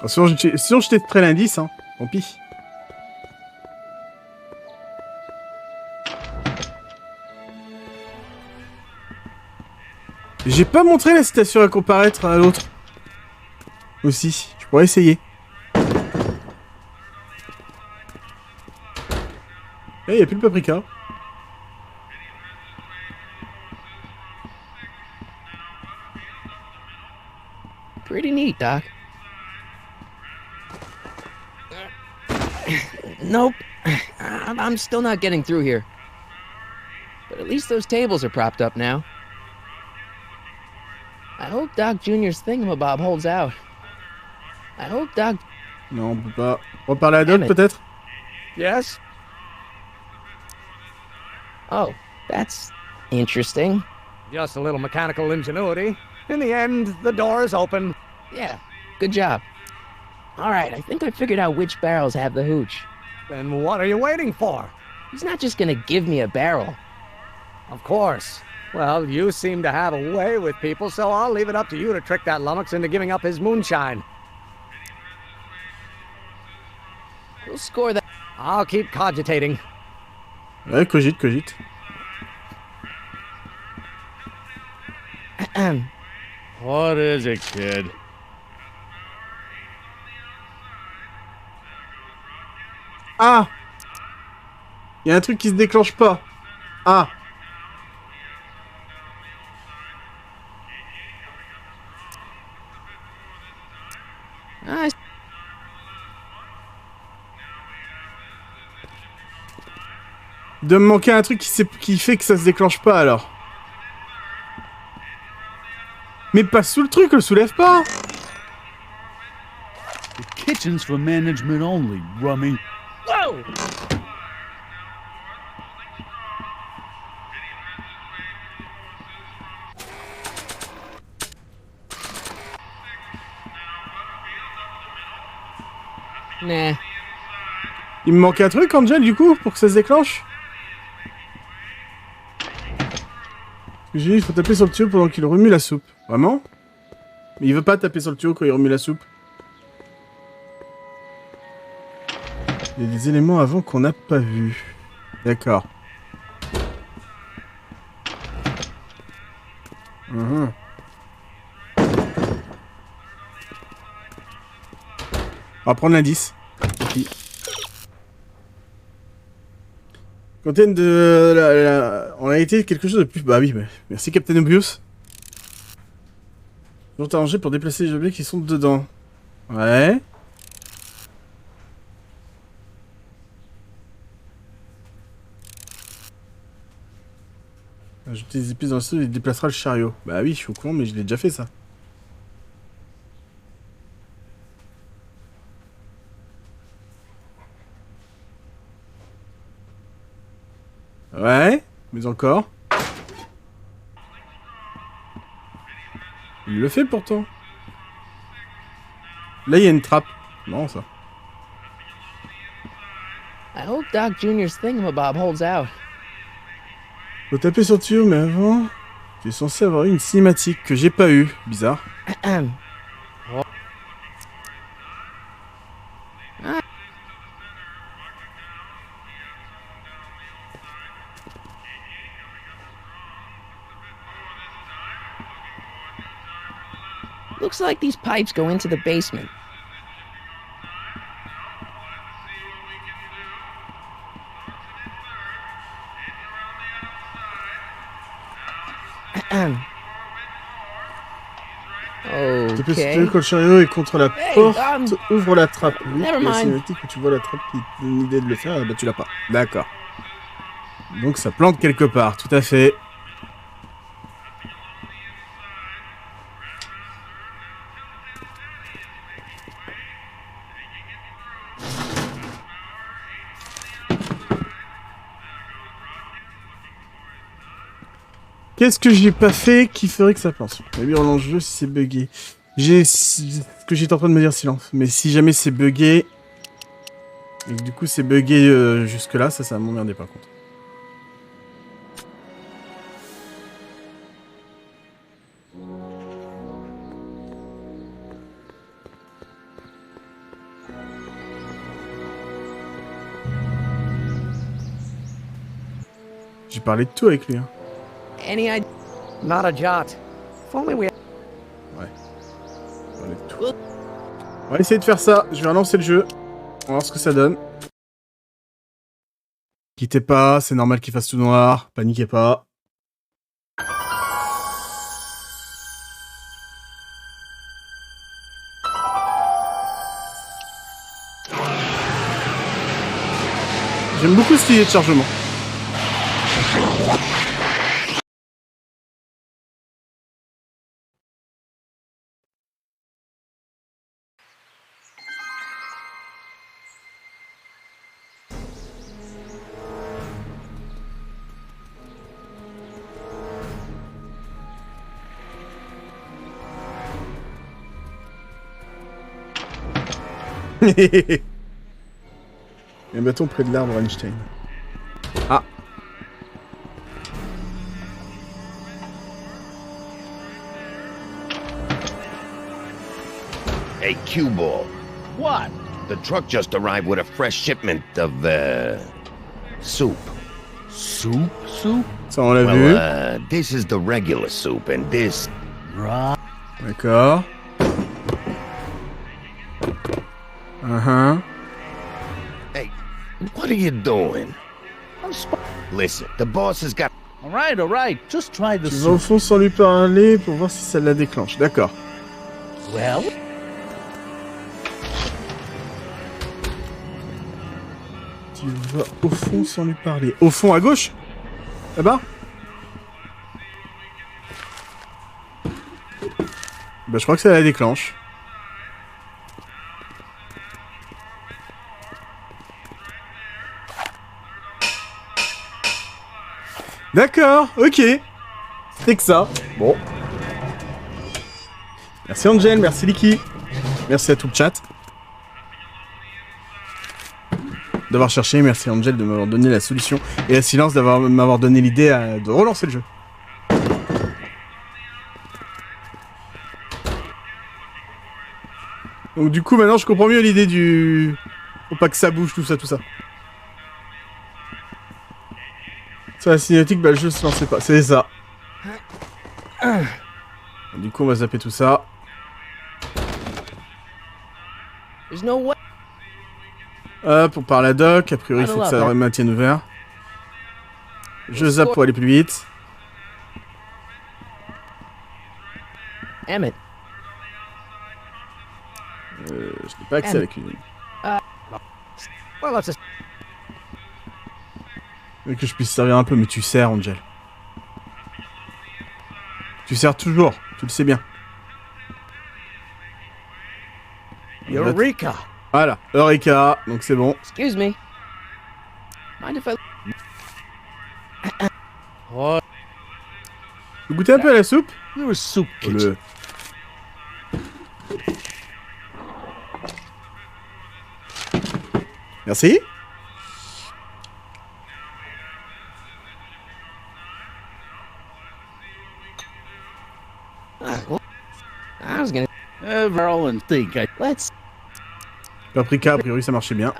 Sinon, je t'ai prêt l'indice, hein. Tant pis. J'ai pas montré la citation à comparaître à l'autre. Aussi, je pourrais essayer. Eh, y a plus de paprika. Pretty neat, Doc. Nope. I'm still not getting through here. But at least those tables are propped up now. I hope Doc Jr.'s thingamabob holds out. I hope Doc... Non, on peut pas. On va parler à Doc, peut-être? Yes? Oh, that's interesting. Just a little mechanical ingenuity. In the end, the door is open. Yeah, good job. All right, I think I figured out which barrels have the hooch. Then what are you waiting for? He's not just gonna give me a barrel. Of course. Well, you seem to have a way with people, so I'll leave it up to you to trick that lummox into giving up his moonshine. We'll score that. I'll keep cogitating. Ouais, cogite. What is it, kid? Ah! Il y a un truc qui se déclenche pas. Ah! Il doit me manquer un truc qui fait que ça se déclenche pas alors. Mais pas sous le truc, le soulève pas! The kitchen's for management only, rummy. Whoa! Nah. Il me manque un truc, Angel, du coup, pour que ça se déclenche? J'ai dit, il faut taper sur le tuyau pendant qu'il remue la soupe. Vraiment? Mais il veut pas taper sur le tuyau quand il remue la soupe. Il y a des éléments avant qu'on n'a pas vus. D'accord. On va prendre l'indice. Okay. Contiennent on a été quelque chose de plus... Bah oui, mais... merci Captain Obvious. Ils ont arrangé pour déplacer les objets qui sont dedans. Ouais. Ajouter des épices dans le sol et il déplacera le chariot. Bah oui, je suis au courant, mais je l'ai déjà fait ça. Ouais, mais encore. Il le fait pourtant. Là, il y a une trappe. Non, ça. I hope Doc Jr.'s thingamabob holds out. Faut taper sur le tuyau, mais avant... Tu es censé avoir eu une cinématique que j'ai pas eu. Bizarre. Looks like these pipes go into the basement. Taper sur le tuyau quand le chariot est contre la porte, ouvre la trappe. Oui, Never la mind. cinématique où tu vois la trappe qui te donne l'idée de le faire, bah tu l'as pas. D'accord. Donc ça plante quelque part, tout à fait. Qu'est-ce que j'ai pas fait qui ferait que ça plante? On va lui relancer le jeu si c'est bugué. J'ai ce que j'étais en train de me dire, silence. Mais si jamais c'est bugué... Et que du coup c'est bugué jusque là, ça va m'emmerder par contre. J'ai parlé de tout avec lui. Hein. Any idea? Not a jot. If only we... Ouais. Parler de tout. On va essayer de faire ça. Je vais relancer le jeu. On va voir ce que ça donne. Quittez pas, c'est normal qu'il fasse tout noir. Paniquez pas. J'aime beaucoup cette idée de chargement. Un bâton près de l'arbre Einstein. Ah. Hey, Q-Ball. What? The truck just arrived with a fresh shipment of, soup. Soup? Soup? Ça, on l'a vu. This is the regular soup, and this... Right. D'accord. Hey, what are you doing? Listen, the boss has got... All right. Just try the Tu vas au soup. fond sans lui parler pour voir si ça la déclenche. D'accord. Well? Tu vas au fond sans lui parler. Au fond à gauche? Là-bas? Bah je crois que ça la déclenche. D'accord, ok. C'était que ça. Bon. Merci Angel, merci Liki. Merci à tout le chat. D'avoir cherché, merci Angel de m'avoir donné la solution. Et à Silence de m'avoir donné l'idée de relancer le jeu. Donc du coup maintenant je comprends mieux l'idée du... Faut pas que ça bouge, tout ça. Sur la cinématique, bah le jeu se lançait pas, c'est ça. Du coup on va zapper tout ça. There's no way. Hop, on part à la dock, a priori il faut que ça maintienne ouvert. Je zappe pour aller plus vite. Emmett. Je n'ai pas accès à la cuisine. Well, let's just... Que je puisse servir un peu, mais tu sers, Angel. Tu sers toujours, tu le sais bien. Eureka! Voilà, Eureka, donc c'est bon. Excuse me. Mind if I... What? Vous goûtez un peu à la soupe? You're a soup kitchen. Merci. I was gonna... Roll and think. Let's... Paprika, a priori ça marchait bien.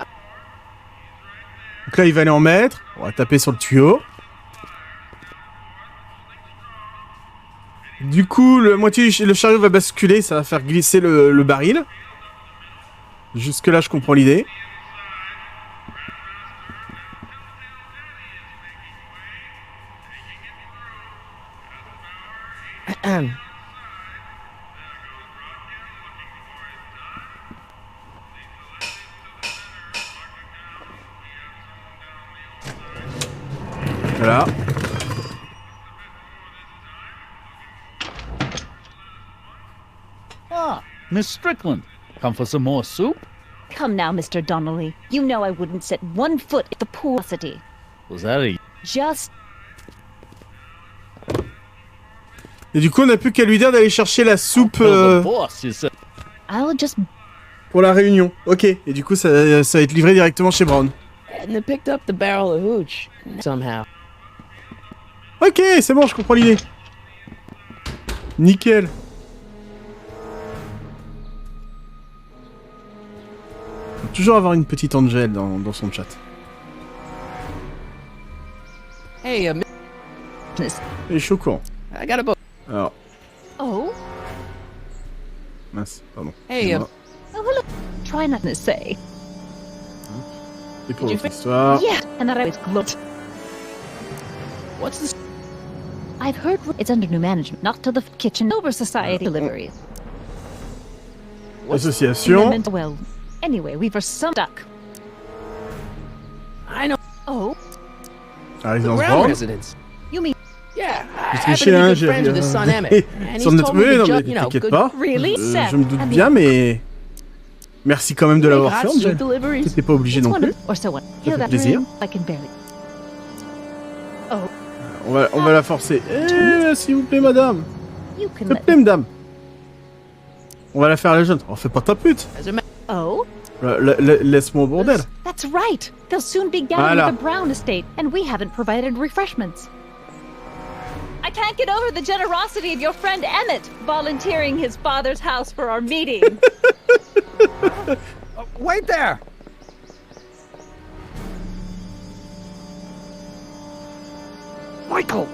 Donc là il va aller en mettre. On va taper sur le tuyau. Du coup, le chariot va basculer, ça va faire glisser le baril. Jusque là je comprends l'idée. Voilà. Ah, Miss Strickland. Come for some more soup? Come now, Mr. Donnelly. You know I wouldn't set one foot at the pool city. Was that a... Just... Et du coup, on n'a plus qu'à lui dire d'aller chercher la soupe I'll just... pour la réunion. Ok, et du coup, ça va être livré directement chez Brown. And they picked up the barrel of hooch. Somehow. Ok, c'est bon, je comprends l'idée. Nickel. Faut toujours avoir une petite Angel dans son chat. Hey, Et je suis au courant. I got a book. Alors, Oh? mince, pardon. Hey, Oh, look. Try not to say. Et pour notre histoire... Yeah, and that I was gloat. What's this? I've heard it's under new management, not to the kitchen over society deliveries. Association. Well, anyway, we were some duck. I know. Oh. Résidence Ground Brown. residence. You mean? Yeah, I Parce happen que to be chien, good j'ai friends with his son Emmett, and Son he's notre told me non to mais jump, you know, t'inquiète good. pas. Really? Je me doute bien, mais merci quand même de l'avoir fait, Angel. T'étais pas obligé non plus. Or so what? Ça fait plaisir. I can barely. Oh. On va la forcer. S'il vous plaît, madame. You S'il can vous plaît, madame. On va la faire à la jeune. Oh, fais pas ta pute. Oh. Laisse-moi au bordel. That's right. They'll soon be gathering Voilà. at the Brown estate, and we haven't provided refreshments. I can't get over the generosity of your friend Emmett volunteering his father's house for our meeting. Wait there! Michael!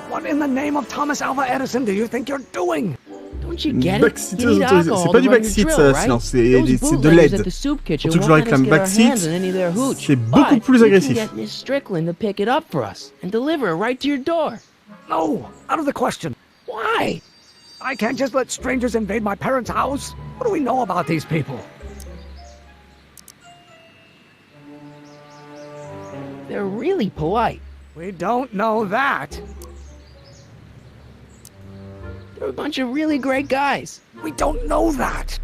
What in the name of Thomas Alva Edison do you think you're doing? Don't you get it? Backseat, You need alcohol c'est pas to du run your backseat, drill, ça, right? sinon c'est Those de bootleggers at l'aide. the soup kitchen Surtout que je won't let us réclame get our backseat, hands on any of their hooch. c'est beaucoup But plus we can agressif. get Miss Strickland to pick it up for us and deliver it right to your door. No, out of the question. Why? I can't just let strangers invade my parents' house. What do we know about these people? They're really polite. We don't know that. They're a bunch of really great guys. We don't know that.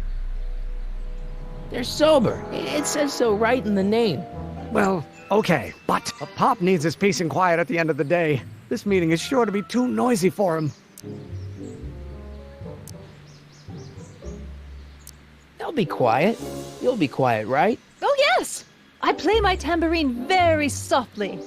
They're sober. It says so right in the name. Well, okay, but a pop needs his peace and quiet at the end of the day. This meeting is sure to be too noisy for him. They'll be quiet. You'll be quiet, right? Oh yes! I play my tambourine very softly.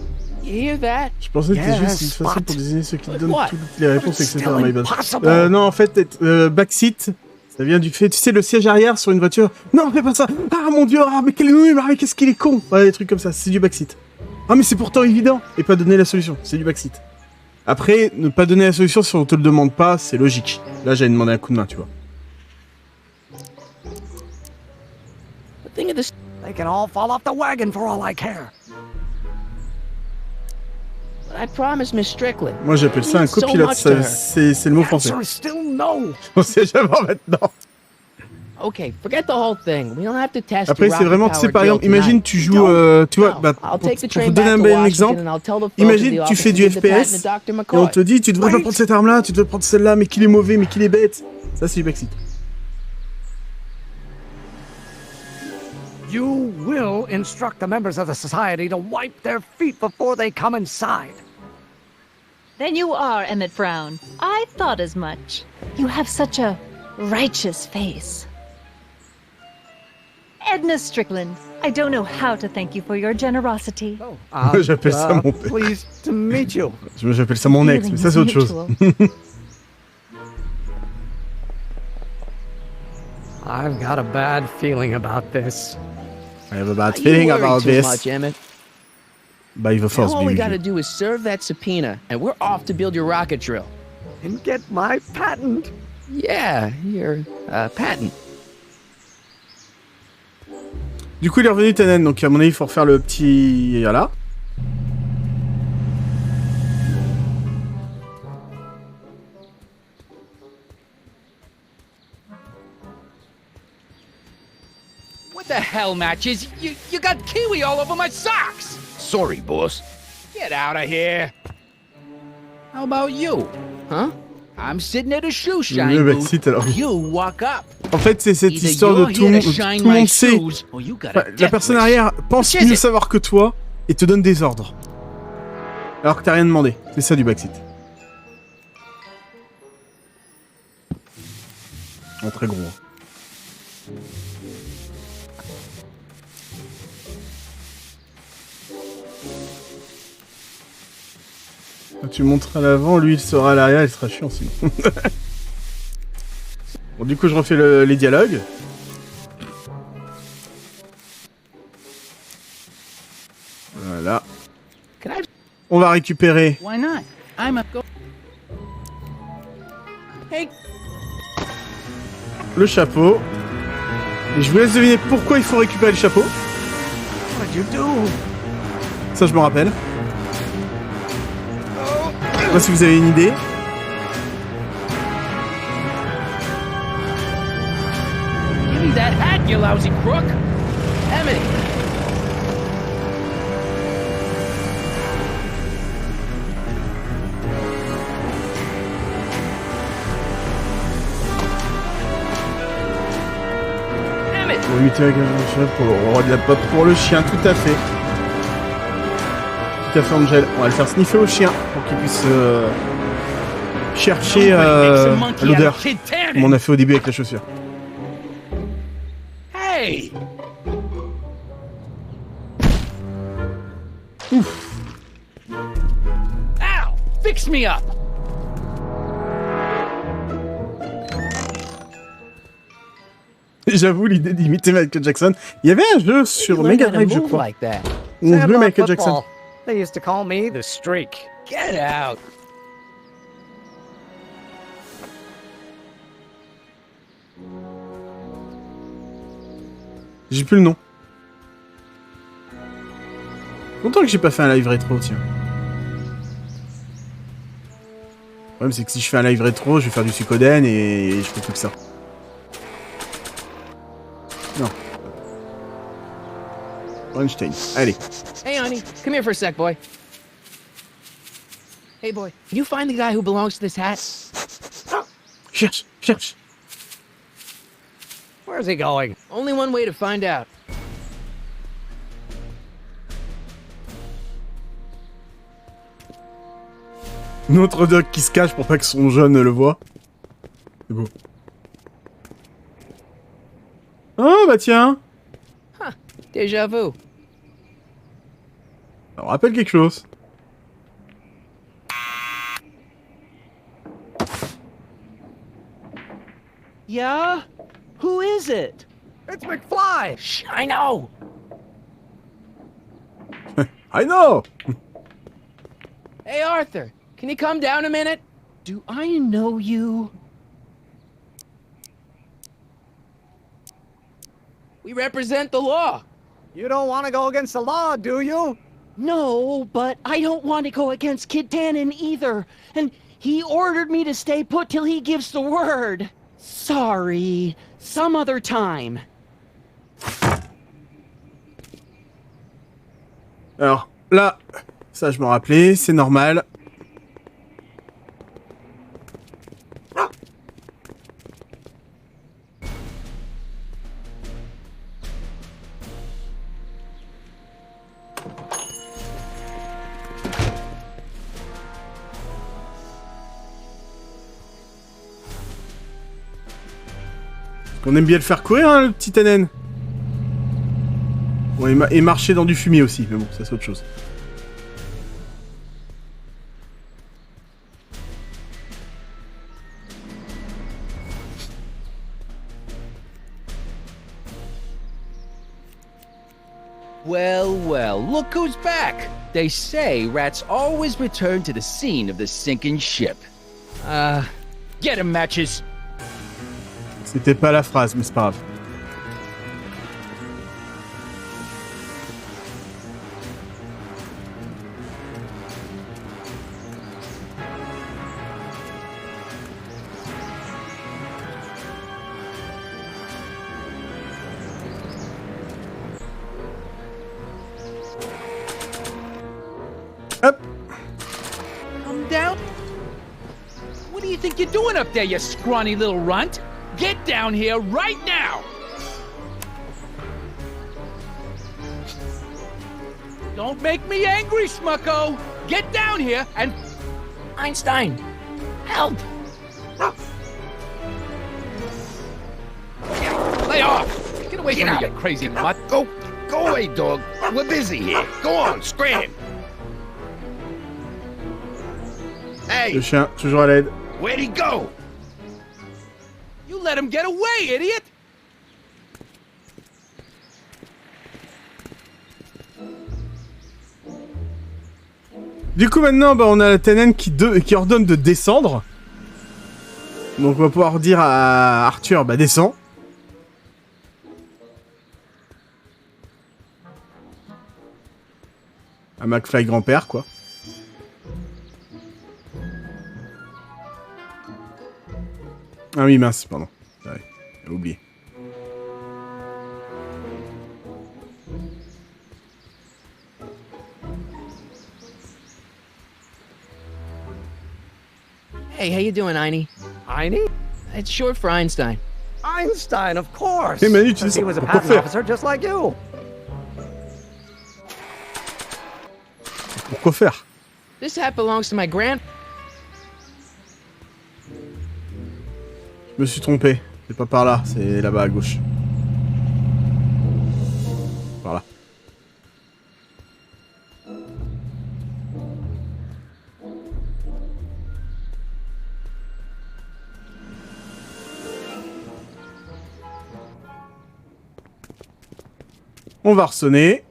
You hear that? Je pensais que c'était juste une façon pour désigner ceux qui donnent toutes les réponses, etc. My bad. Non, en fait, backseat, ça vient du fait, tu sais, le siège arrière sur une voiture. Non, fais pas ça. Ah mon dieu, ah, mais qu'est-ce qu'il est con. Ouais, des trucs comme ça, c'est du backseat. Ah, mais c'est pourtant évident. Et pas donner la solution, c'est du backseat. Après, ne pas donner la solution si on te le demande pas, c'est logique. Là, j'allais demander un coup de main, tu vois. They can all fall off the wagon for all I care. But I promise Miss Strickland. Moi, j'appelle ça un copilote, c'est le mot français. Still no. On sait jamais maintenant. Okay, forget the whole thing. We don't have to test. Après, c'est vraiment, tu sais, par exemple, imagine, tu joues, tu vois, bah, pour te donner un bel exemple, imagine, tu fais du FPS, et on te dit, tu devrais pas prendre cette arme-là, tu devrais prendre celle-là, mais qu'il est mauvais, mais qu'il est bête. Ça, c'est du backseat. You will instruct the members of the society to wipe their feet before they come inside. Then you are Emmett Brown. I thought as much. You have such a righteous face. Edna Strickland, I don't know how to thank you for your generosity. J'appelle ça mon père. Pleased to meet you. J'appelle ça mon ex, mais ça c'est autre chose. I've got a bad feeling about this. I have a bad feeling about this. Much, Emmett. By the force, all we gotta do is serve that subpoena, and we're off to build your rocket drill. And get my patent. Yeah, your patent. Du coup, il est revenu Tenen, donc à mon avis, il faut refaire le petit... Voilà. What the hell, Matches? You got kiwi all over my socks! Sorry, boss. Get out of here. How about you? Huh? I'm sitting at a shoe shine Le booth. backseat, alors. You walk up. En fait, c'est cette Either histoire de you're tout here le to monde. shine Tout le my monde sait. shoes, or you got a Enfin, la death personne wish. arrière pense Which is mieux it? savoir que toi et te donne des ordres. Alors que t'as rien demandé. C'est ça du backseat. En très gros. Quand tu montres à l'avant, lui il sera à l'arrière, il sera chiant sinon. Bon, du coup, je refais les dialogues. Voilà. On va récupérer Why not? I'm a go. Hey, le chapeau. Et je vous laisse deviner pourquoi il faut récupérer le chapeau. What'd you do? Ça, je me rappelle. Je sais pas si vous avez une idée. Give me that hat, you lousy crook! Emily! Pour imiter avec un chien, pour le roi de la pop, pour le chien, tout à fait. Tout à fait, Angel. On va le faire sniffer au chien pour qu'il puisse chercher l'odeur, comme on a fait au début avec la chaussure. Hey! Ouf. Ow! Fix me up! J'avoue, l'idée d'imiter Michael Jackson. Il y avait un jeu sur Mega Drive, je crois. Où on jouait Michael Jackson. They used to call me the Streak. Get out! J'ai plus le nom. Longtemps que j'ai pas fait un live rétro, tiens. Le problème, c'est que si je fais un live rétro, je vais faire du Suikoden et je fais plus que ça. Non. Einstein. Allez. Hey, honey, come here for a sec, boy. Hey, boy, can you find the guy who belongs to this hat? Cherche, cherche. Where's he going? Only one way to find out. Notre doc qui se cache pour pas que son jeune le voit. C'est beau. Oh, bah tiens. Huh, déjà vu. Ça me rappelle quelque chose. Yeah? Who is it? It's McFly! Shh, I know! I know! Hey, Arthur, can you come down a minute? Do I know you? We represent the law. You don't want to go against the law, do you? No, but I don't want to go against Kid Tannen either. And he ordered me to stay put till he gives the word. Sorry. Some other time. Alors, là, ça je m'en rappelais, c'est normal. On aime bien le faire courir, hein, le petit Tannen. Bon, et marcher dans du fumier aussi, mais bon, ça c'est autre chose. Well, well, look who's back! They say rats always return to the scene of the sinking ship. Get 'em, matches! C'était pas la phrase, mais c'est pas grave. Hop. Come down? What do you think you're doing up there, you scrawny little runt? Get down here right now! Don't make me angry, Smucko! Get down here and... Einstein, help! Lay off! Get away from me, you crazy mutt! Go away, dog. We're busy here. Go on, scram. Hey! Le chien, toujours à l'aide. Where'd he go? You let him get away, idiot! Du coup, maintenant, bah, on a la Tannen qui ordonne de descendre. Donc, on va pouvoir dire à Arthur, bah, descends. Un McFly grand-père, quoi. Ah oui, mince, pardon. Ouais, j'ai oublié. Hey, how you doing, Einie? Einie? It's short for Einstein. Einstein, of course. Hey, Manu, tu Because sais he was a pourquoi patent faire. officer just like you. Pourquoi faire? This hat belongs to my grand... Je me suis trompé. C'est pas par là, c'est là-bas à gauche. Par là. On va ressonner.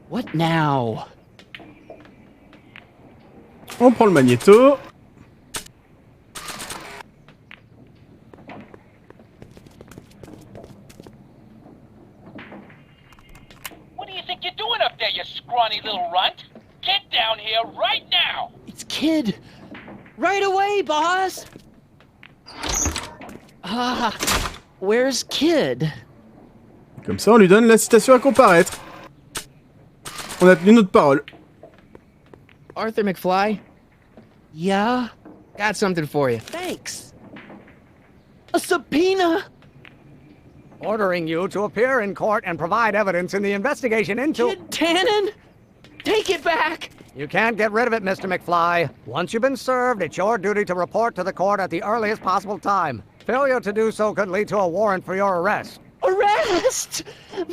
What now? On prend le magnéto. What do you think you're doing up there, you scrawny little runt? Get down here right now! It's Kid. Right away, boss. Ah, where's Kid? Comme ça, on lui donne la citation à comparaître. On a tenu notre parole. Arthur McFly? Yeah? Got something for you. Thanks. A subpoena? Ordering you to appear in court and provide evidence in the investigation into... Kid Tannen? Take it back! You can't get rid of it, Mr. McFly. Once you've been served, it's your duty to report to the court at the earliest possible time. Failure to do so could lead to a warrant for your arrest. Arrest!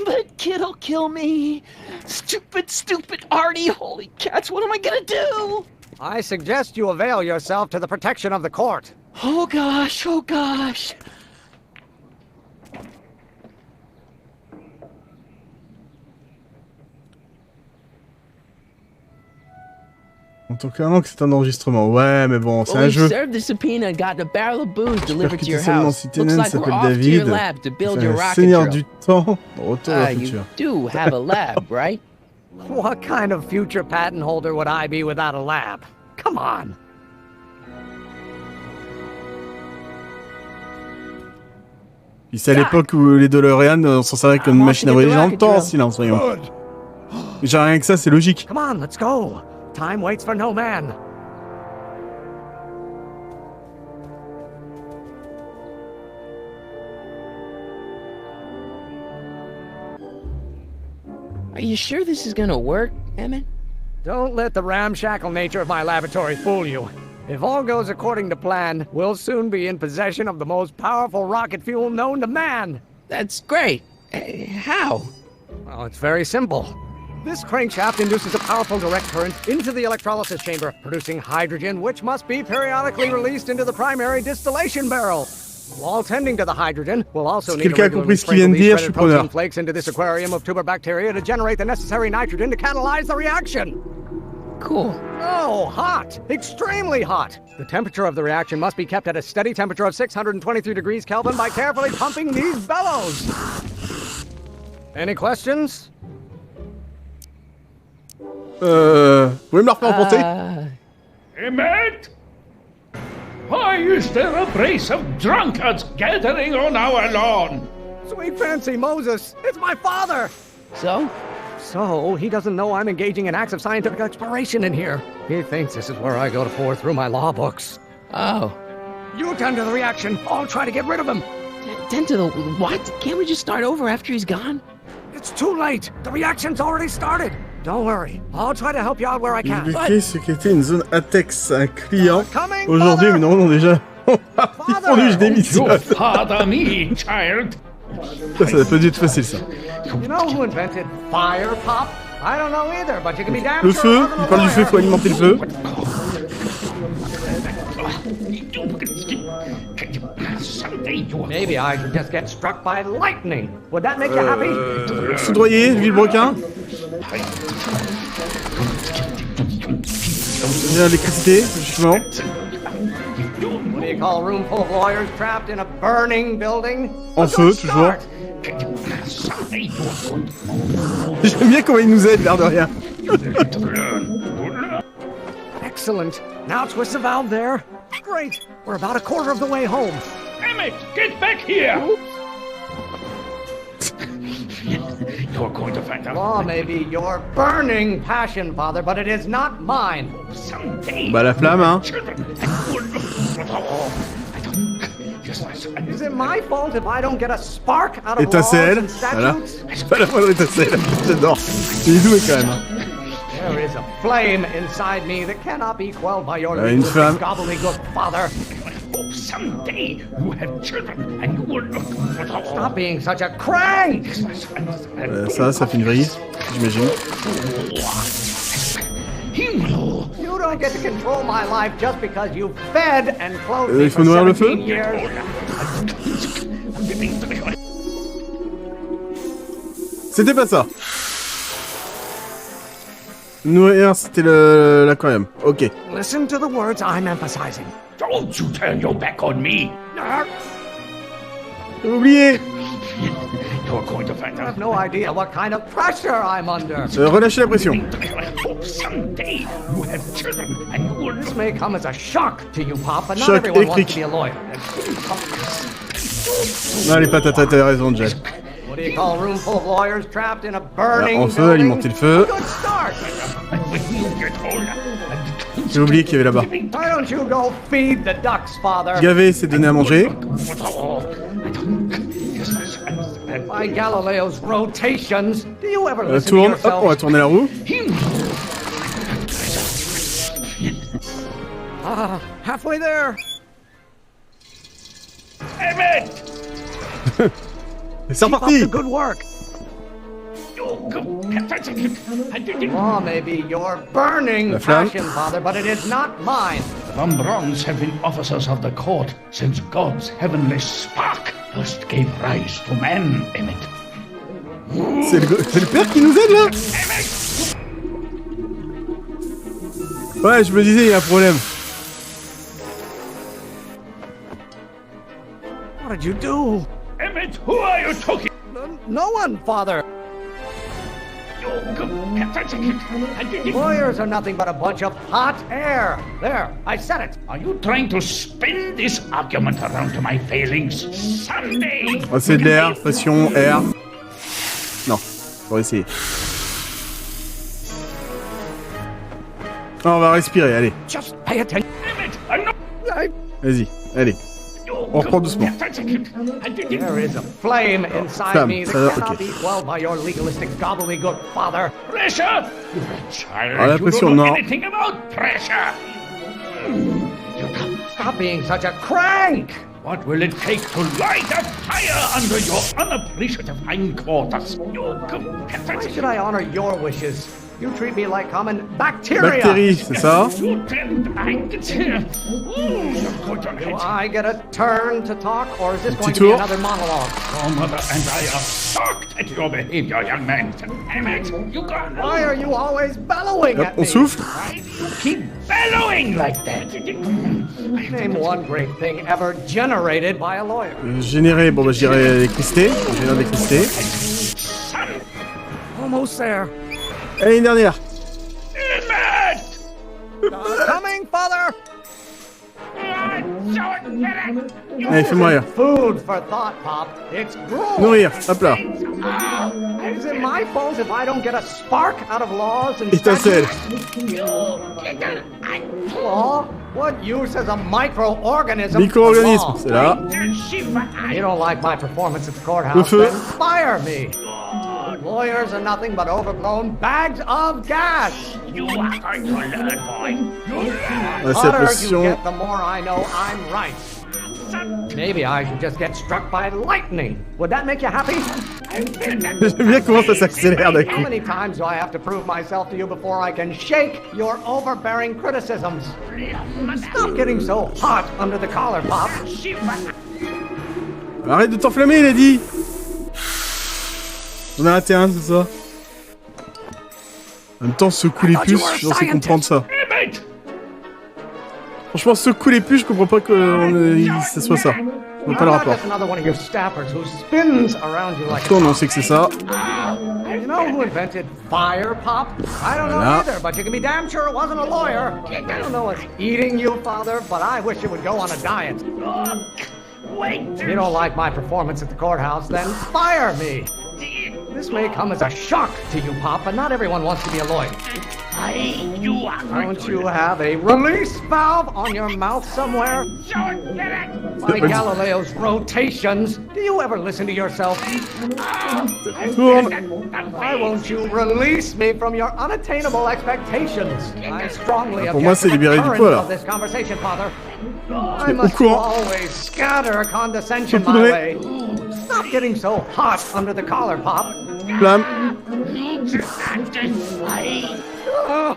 But Kid'll kill me. Stupid, stupid Artie. Holy cats, what am I gonna do? I suggest you avail yourself to the protection of the court. Oh gosh, oh gosh. En tant qu'un que c'est un enregistrement. Ouais, mais bon, c'est Well, un we've jeu. served the subpoena and gotten a barrel of booze delivered to J'espère your que seulement house. si Looks Tannen like we're s'appelle off to your David. lab to build C'est your un rocket seigneur drill. du temps. Retour au You futur. do have a lab, right? What kind of future patent holder would I be without a lab? Come on. Puis c'est à l'époque où les Dolorean s'en servaient comme une machine à voyager dans le temps, silence, voyons. J'ai rien que ça, c'est logique. Come on, let's go. Time waits for no man. Are you sure this is gonna work, Emmett? Don't let the ramshackle nature of my laboratory fool you. If all goes according to plan, we'll soon be in possession of the most powerful rocket fuel known to man. That's great. How? Well, it's very simple. This crankshaft induces a powerful direct current into the electrolysis chamber, producing hydrogen, which must be periodically released into the primary distillation barrel. While tending to the hydrogen, we'll also need to regularly sprinkle these shredded protein flakes into this aquarium of tuber bacteria to generate the necessary nitrogen to catalyze the reaction. Cool. Oh, hot! Extremely hot! The temperature of the reaction must be kept at a steady temperature of 623 degrees Kelvin by carefully pumping these bellows. Any questions? Vous pouvez me la refaire en français? Emmett? Why is there a brace of drunkards gathering on our lawn? Sweet fancy Moses, it's my father! So? So, he doesn't know I'm engaging in acts of scientific exploration in here. He thinks this is where I go to pore through my law books. Oh. You tend to the reaction. I'll try to get rid of him. Tend to the what? Can't we just start over after he's gone? It's too late. The reaction's already started. Don't worry. I'll try to help you out where I can. Expliquer ce qu'était une zone ATEX à un client aujourd'hui, mais non, déjà. Ils font du démission. Pardon me, child. Ça peut être facile, ça. You know who invented fire pop? I don't know either, but you can be damn Le sure feu, il parle du feu, faut alimenter le feu. Maybe I should just get struck by lightning. Would that make you happy? Soudoyer, vilebrequin. L'électricité, justement. What do do you call a room full of lawyers trapped in a burning building? En feu, toujours. J'aime bien comment il nous aide, l'air de rien. Excellent. Now twist the valve there. Great. We're about a quarter of the way home. Emmett, get back here! You're going to find out. Law may be your burning passion, Father, but it is not mine. Someday. Bah la flamme, hein. Is it my fault if I don't get a spark out of laws Étincelle, and voilà. statutes? Pas la moindre étincelle. J'adore. Il est doué quand même. Hein. There is a flame inside me that cannot be quelled by your Une flamme. gobbledygook, Father. Someday you have children and you will look. Stop being such a crank! Ça fait une vrille, j'imagine. You don't get to control my life just because you fed and clothed me Il faut for nourrir le feu. 17 years. C'était pas ça. Nourrir, c'était l'aquarium. Ok. Listen to the words I'm emphasizing. Don't you turn your back on me. J'ai oublié. You're going to find I out. have no idea what kind of pressure I'm under. Relâchez la pression. Someday you have children and you will. This may come as a shock to you, Pop, but not Choc everyone wants électrique. to be a lawyer. Non, les patates, t'as raison, Jack. What do you call a room full of lawyers trapped in a burning En feu, building? alimenter le feu. Good start. J'ai oublié qu'il y avait là-bas. Why don't you go feed the ducks, Father? Gaver, c'est donner à manger. By Galileo's rotations, do you ever listen to Tourne, hop, yourself? on va tourner la roue. Ah, halfway there. Emmett! C'est Keep up reparti. the good work. Law may be your burning La flamme. passion, Father, but it is not mine. Von Brauns have been officers of the court since God's heavenly spark first gave rise to man, Emmett. C'est le père qui nous aide là. Ouais, je me disais, il y a un problème. What did you do? Emmett, who are you talking? No one, Father. Lawyers are nothing but a bunch of hot air. There, I said it. Are you trying to spin this argument around to my failings? Someday. Oh, c'est de l'air, pression, air. Non, on va essayer. On va respirer, allez. Just pay attention. Emmett, I'm not. Vas-y, allez. On reprend doucement. There is a flame inside me that cannot be quelled by your legalistic gobbledygook, Father. Pressure? You're a child. Ah, la You pression, don't know non. anything about pressure. Stop being such a crank. What will it take to light a fire under your unappreciative hindquarters? Why should I honor your wishes? You treat me like common bacteria. Bactéries, c'est ça? Do I get a turn to talk, or is this going to be tour. another monologue? Your mother and I are shocked at your behavior, young man. Emmett, you got. Why are you always bellowing Hop, at on me? souffle. Why do you keep bellowing like that? Name one great thing ever generated by a lawyer. Générer, bon bah je dirais l'électricité. On génère l'électricité. Almost there. Allez, une dernière. Coming, Father. Allez, fais-moi rire. Food for thought, Pop. It's gruel. Nourrir, hop là. Is it my fault if I don't get a spark out of laws and Étincelle. Law? What use has a microorganism? Micro-organisme, c'est là. You don't like my performance at the Le courthouse, feu. then fire me. Lawyers are nothing but overblown bags of gas. You are going to learn, boy. Ouais, The c'est la hotter you pression. get, the more I know I'm right. Maybe I should just get struck by lightning. Would that make you happy? J'aime bien comment ça s'accélère d'un How coup. many times do I have to prove myself to you before I can shake your overbearing criticisms? Stop getting so hot under the collar, Pop. Arrête de t'enflammer, il a dit. J'en ai raté un, c'est ça. En même temps, secouer les puces, je suis censé comprendre ça. Franchement, secoue les puces, je comprends pas que ça soit ça. Je vois pas le rapport. Tourne, on sait que c'est ça. You know who invented fire pop? I don't know either, but you can be damn sure it wasn't a lawyer. I don't know what's eating you, Father, but I wish you would go on a diet. If you don't like my performance at the courthouse, then fire me. This may come as a shock to you, Pop, but not everyone wants to be a lawyer. Don't you have a release valve on your mouth somewhere? By Galileo's rotations, do you ever listen to yourself? Why won't you release me from your unattainable expectations? I strongly object to the current of this conversation, Father. I must always scatter condescension my way. Stop getting so hot under the collar, Pop.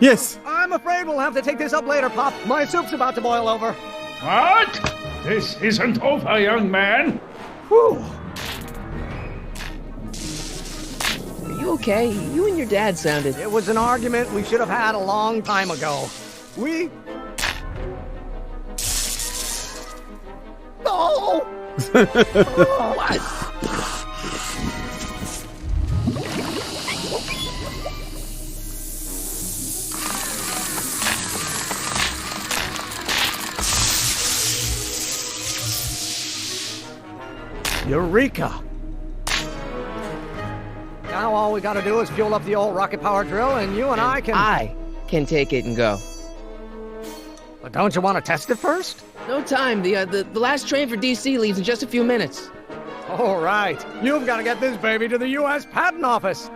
Yes. I'm afraid we'll have to take this up later, Pop. My soup's about to boil over. What? This isn't over, young man. Whew. Are you okay? You and your dad sounded... It was an argument we should have had a long time ago. We... No! What? Eureka! Now all we gotta do is fuel up the old rocket power drill and you and I can take it and go. But don't you want to test it first? No time. The last train for DC leaves in just a few minutes. All right. You've got to get this baby to the U.S. Patent Office.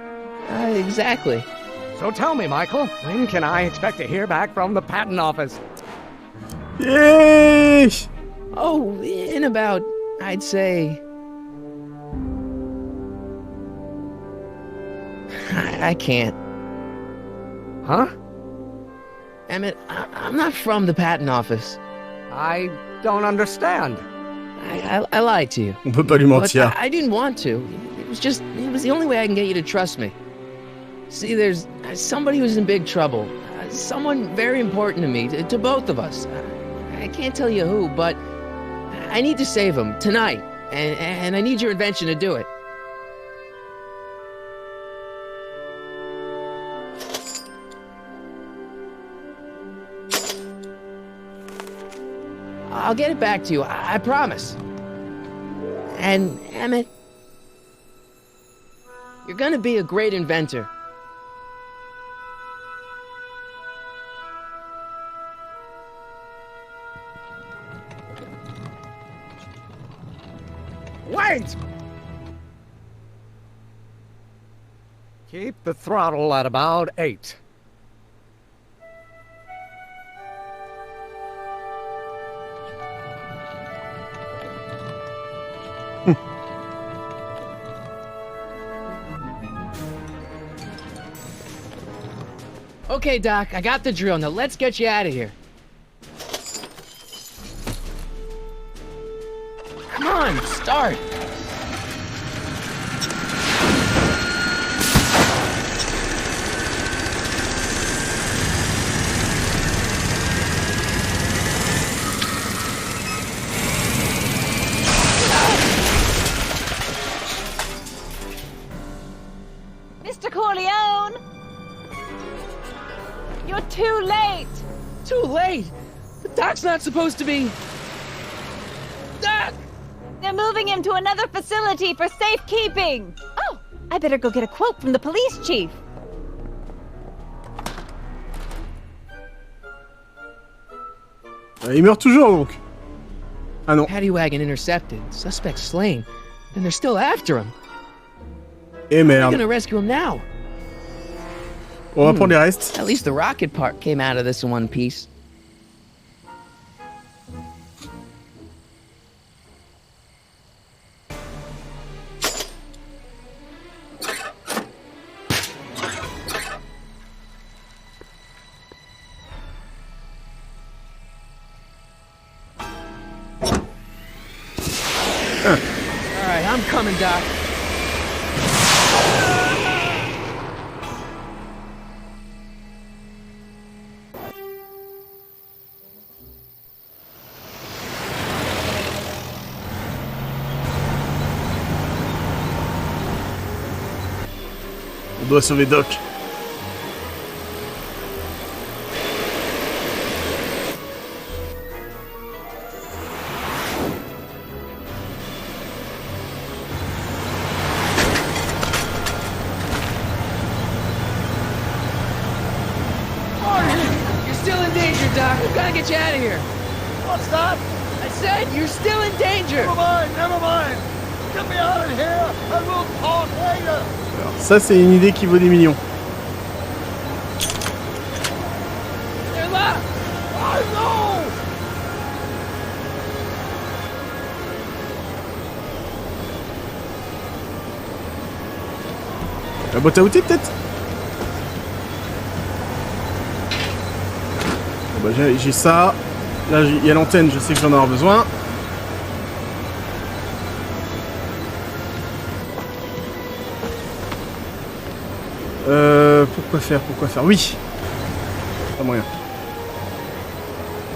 Exactly. So tell me, Michael, when can I expect to hear back from the Patent Office? Yay! Oh, in about, I'd say... I can't. Huh? Emmett, I'm not from the patent office. I don't understand. I lied to you. On peut pas lui mentir. I didn't want to. It was the only way I can get you to trust me. See, there's somebody who's in big trouble. Someone very important to me, to both of us. I can't tell you who, but I need to save him tonight. And I need your invention to do it. I'll get it back to you, I promise. And, Emmett, you're gonna be a great inventor. Wait! Keep the throttle at about 8. Okay, Doc, I got the drill. Now let's get you out of here. Come on, start. Mr. Corleone! You're too late! Too late? The Doc's not supposed to be... Doc! They're moving him to another facility for safekeeping! Oh, I better go get a quote from the police chief. Il meurt toujours, donc. Ah non. Paddy wagon intercepted. Suspect slain. And they're still after him. Eh merde. They're gonna rescue him now. On va prendre les restes. At least the rocket part came out of this in one piece. Alright, I'm coming, Doc. doit sauver Doc. You're still in danger, Doc. I've got to get you out of here. What's that? I said you're still in danger. Never mind, never mind. Get me out of here and we'll talk later. Alors ça, c'est une idée qui vaut des millions. They're locked. I know. La boîte à outils, peut-être? Bon, bah, j'ai ça. Là, il y a l'antenne, je sais que j'en ai avoir besoin. Pourquoi faire? Oui. Pas moyen.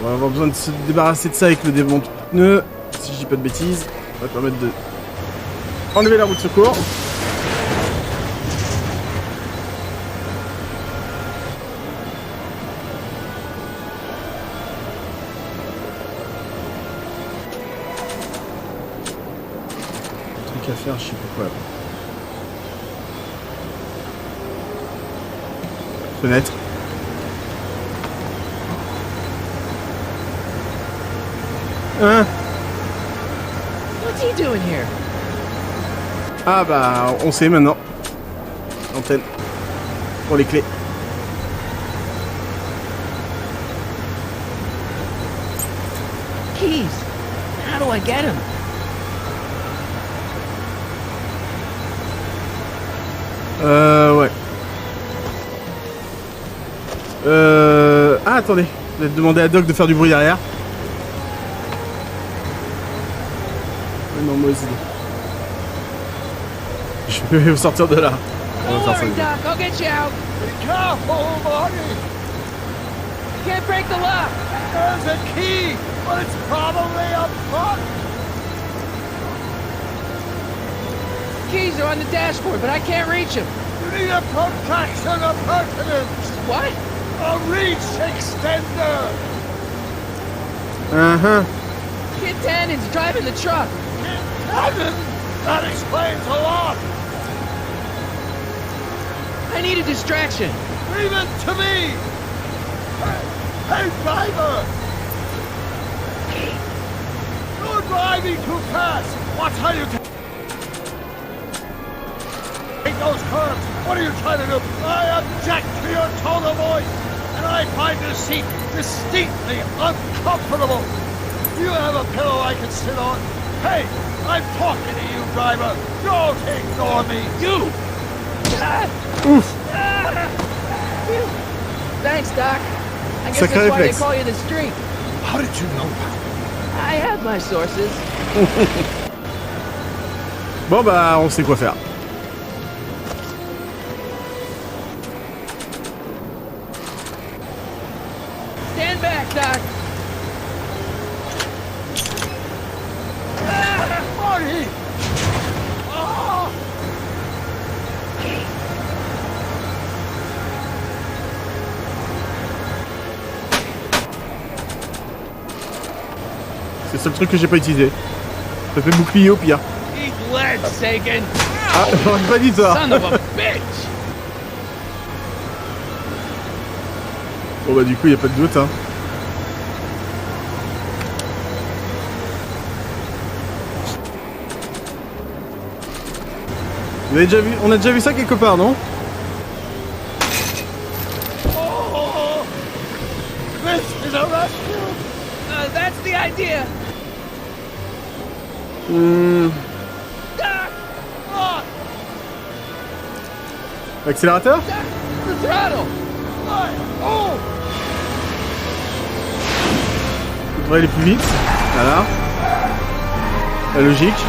On va avoir besoin de se débarrasser de ça avec le démonte de pneus. Si je dis pas de bêtises. Ça va permettre de enlever la roue de secours. Truc à faire, je sais pas quoi. Fenêtre. Hein? What's he doing here? Ah bah, on sait maintenant. Antenne. Pour les clés. Keys. How do I get him? Ouais. Ah, attendez. Je vais demander à Doc de faire du bruit derrière. Non, mauvaise idée. Je vais vous sortir de là. On va faire ça. Doc, I'll get you out. Be careful, Marty. You can't break the lock. There's a key, but it's probably up front. Keys are on the dashboard, but I can't reach them. You need a protraction appurtenance. What? A reach extender. Uh-huh. Kid Tannen's driving the truck. Tannen? That explains a lot. I need a distraction. Leave it to me. Hey, driver. You're driving too fast. Watch how you take those curves. What are you trying to do? I object to your tone of voice, and I find this seat distinctly uncomfortable. Do you have a pillow I can sit on? Hey, I'm talking to you, driver. Don't ignore me. You! Thanks, Doc. I guess Sacré that's why they réflexe. call you the street. How did you know that? I have my sources. Bon bah, on sait quoi faire. Stand back, Doc. Marty! Oh! C'est le seul truc que j'ai pas utilisé. Ça fait bouclier au pire. Eat lead, Sagan. Ah, j'aurais pas dit ça. Son of a bitch. Bon bah du coup, y a pas de doute, hein. Vous avez déjà vu, on a déjà vu ça quelque part, non? Oh! This is a rescue! That's the idea. Doc! Look! Accélérateur? The throttle. Oh! On devrait aller plus vite. Voilà. La logique.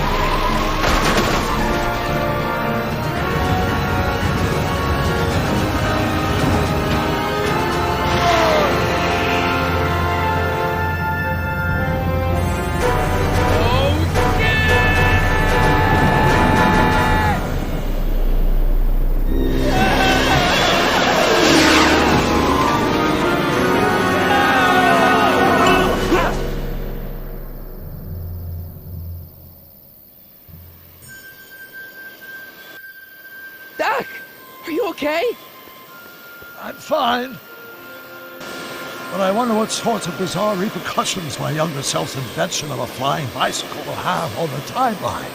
I'm fine. But I wonder what sorts of bizarre repercussions my younger self's invention of a flying bicycle will have on the timeline.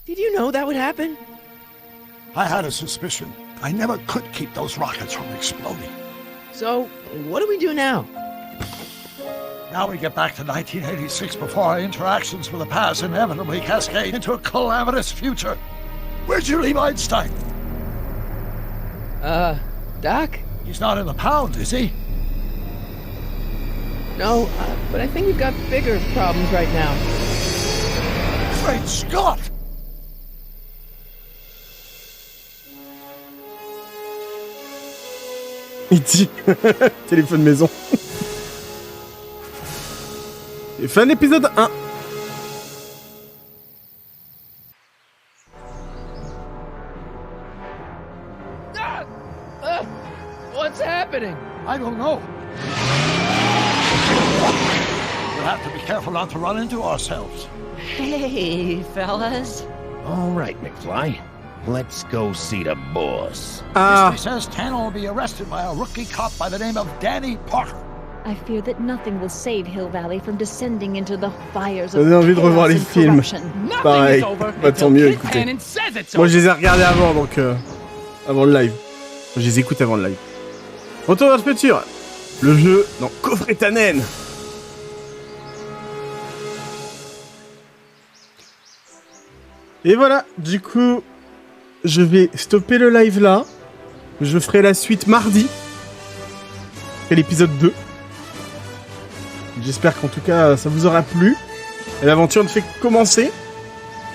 Did you know that would happen? I had a suspicion. I never could keep those rockets from exploding. So, what do we do now? Now we get back to 1986 before our interactions with the past inevitably cascade into a calamitous future. Where'd you leave Einstein? Doc? He's not in the pound, is he? No, but I think we've got bigger problems right now. Great Scott! Il dit téléphone maison. Et fin de l'épisode 1. What's happening? I don't know. We'll have to be careful not to run into ourselves. Hey, fellas. All right, McFly. Let's go see the boss. History says Tanner will be arrested by a rookie cop by the name of Danny Parker. I fear that nothing will save Hill Valley from descending into the fires J'avais envie de revoir les films. Pareil. Bah tant mieux, écoutez. Moi je les ai regardés avant, donc avant le live. Je les écoute avant le live. Retour vers le futur. Le jeu dans Coffret Tannen. Et voilà, du coup, je vais stopper le live là. Je ferai la suite mardi. Et l'épisode 2. J'espère qu'en tout cas, ça vous aura plu. Et l'aventure ne fait que commencer.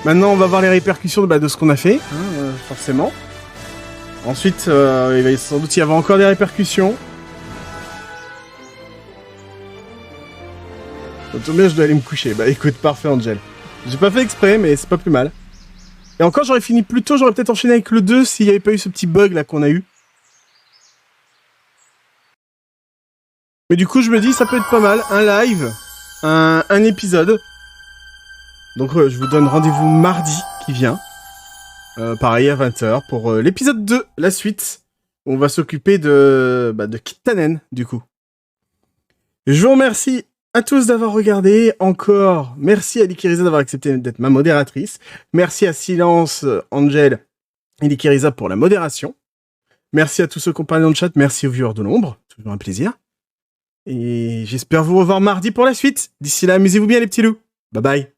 Maintenant, on va voir les répercussions de ce qu'on a fait, forcément. Ensuite, il va sans doute y avoir encore des répercussions. Ça tombe bien, je dois aller me coucher. Bah écoute, parfait, Angel. J'ai pas fait exprès, mais c'est pas plus mal. Et encore, j'aurais fini plus tôt, j'aurais peut-être enchaîné avec le 2 s'il n'y avait pas eu ce petit bug là qu'on a eu. Mais du coup, je me dis, ça peut être pas mal. Un live, un épisode. Donc, je vous donne rendez-vous mardi qui vient. Pareil, à 20h, pour l'épisode 2, la suite. On va s'occuper de Kit Tannen, du coup. Je vous remercie à tous d'avoir regardé. Encore, merci à Likiriza d'avoir accepté d'être ma modératrice. Merci à Silence, Angel et Likiriza pour la modération. Merci à tous ceux compagnons de chat. Merci aux viewers de l'ombre. Toujours un plaisir. Et j'espère vous revoir mardi pour la suite. D'ici là, amusez-vous bien les petits loups. Bye bye.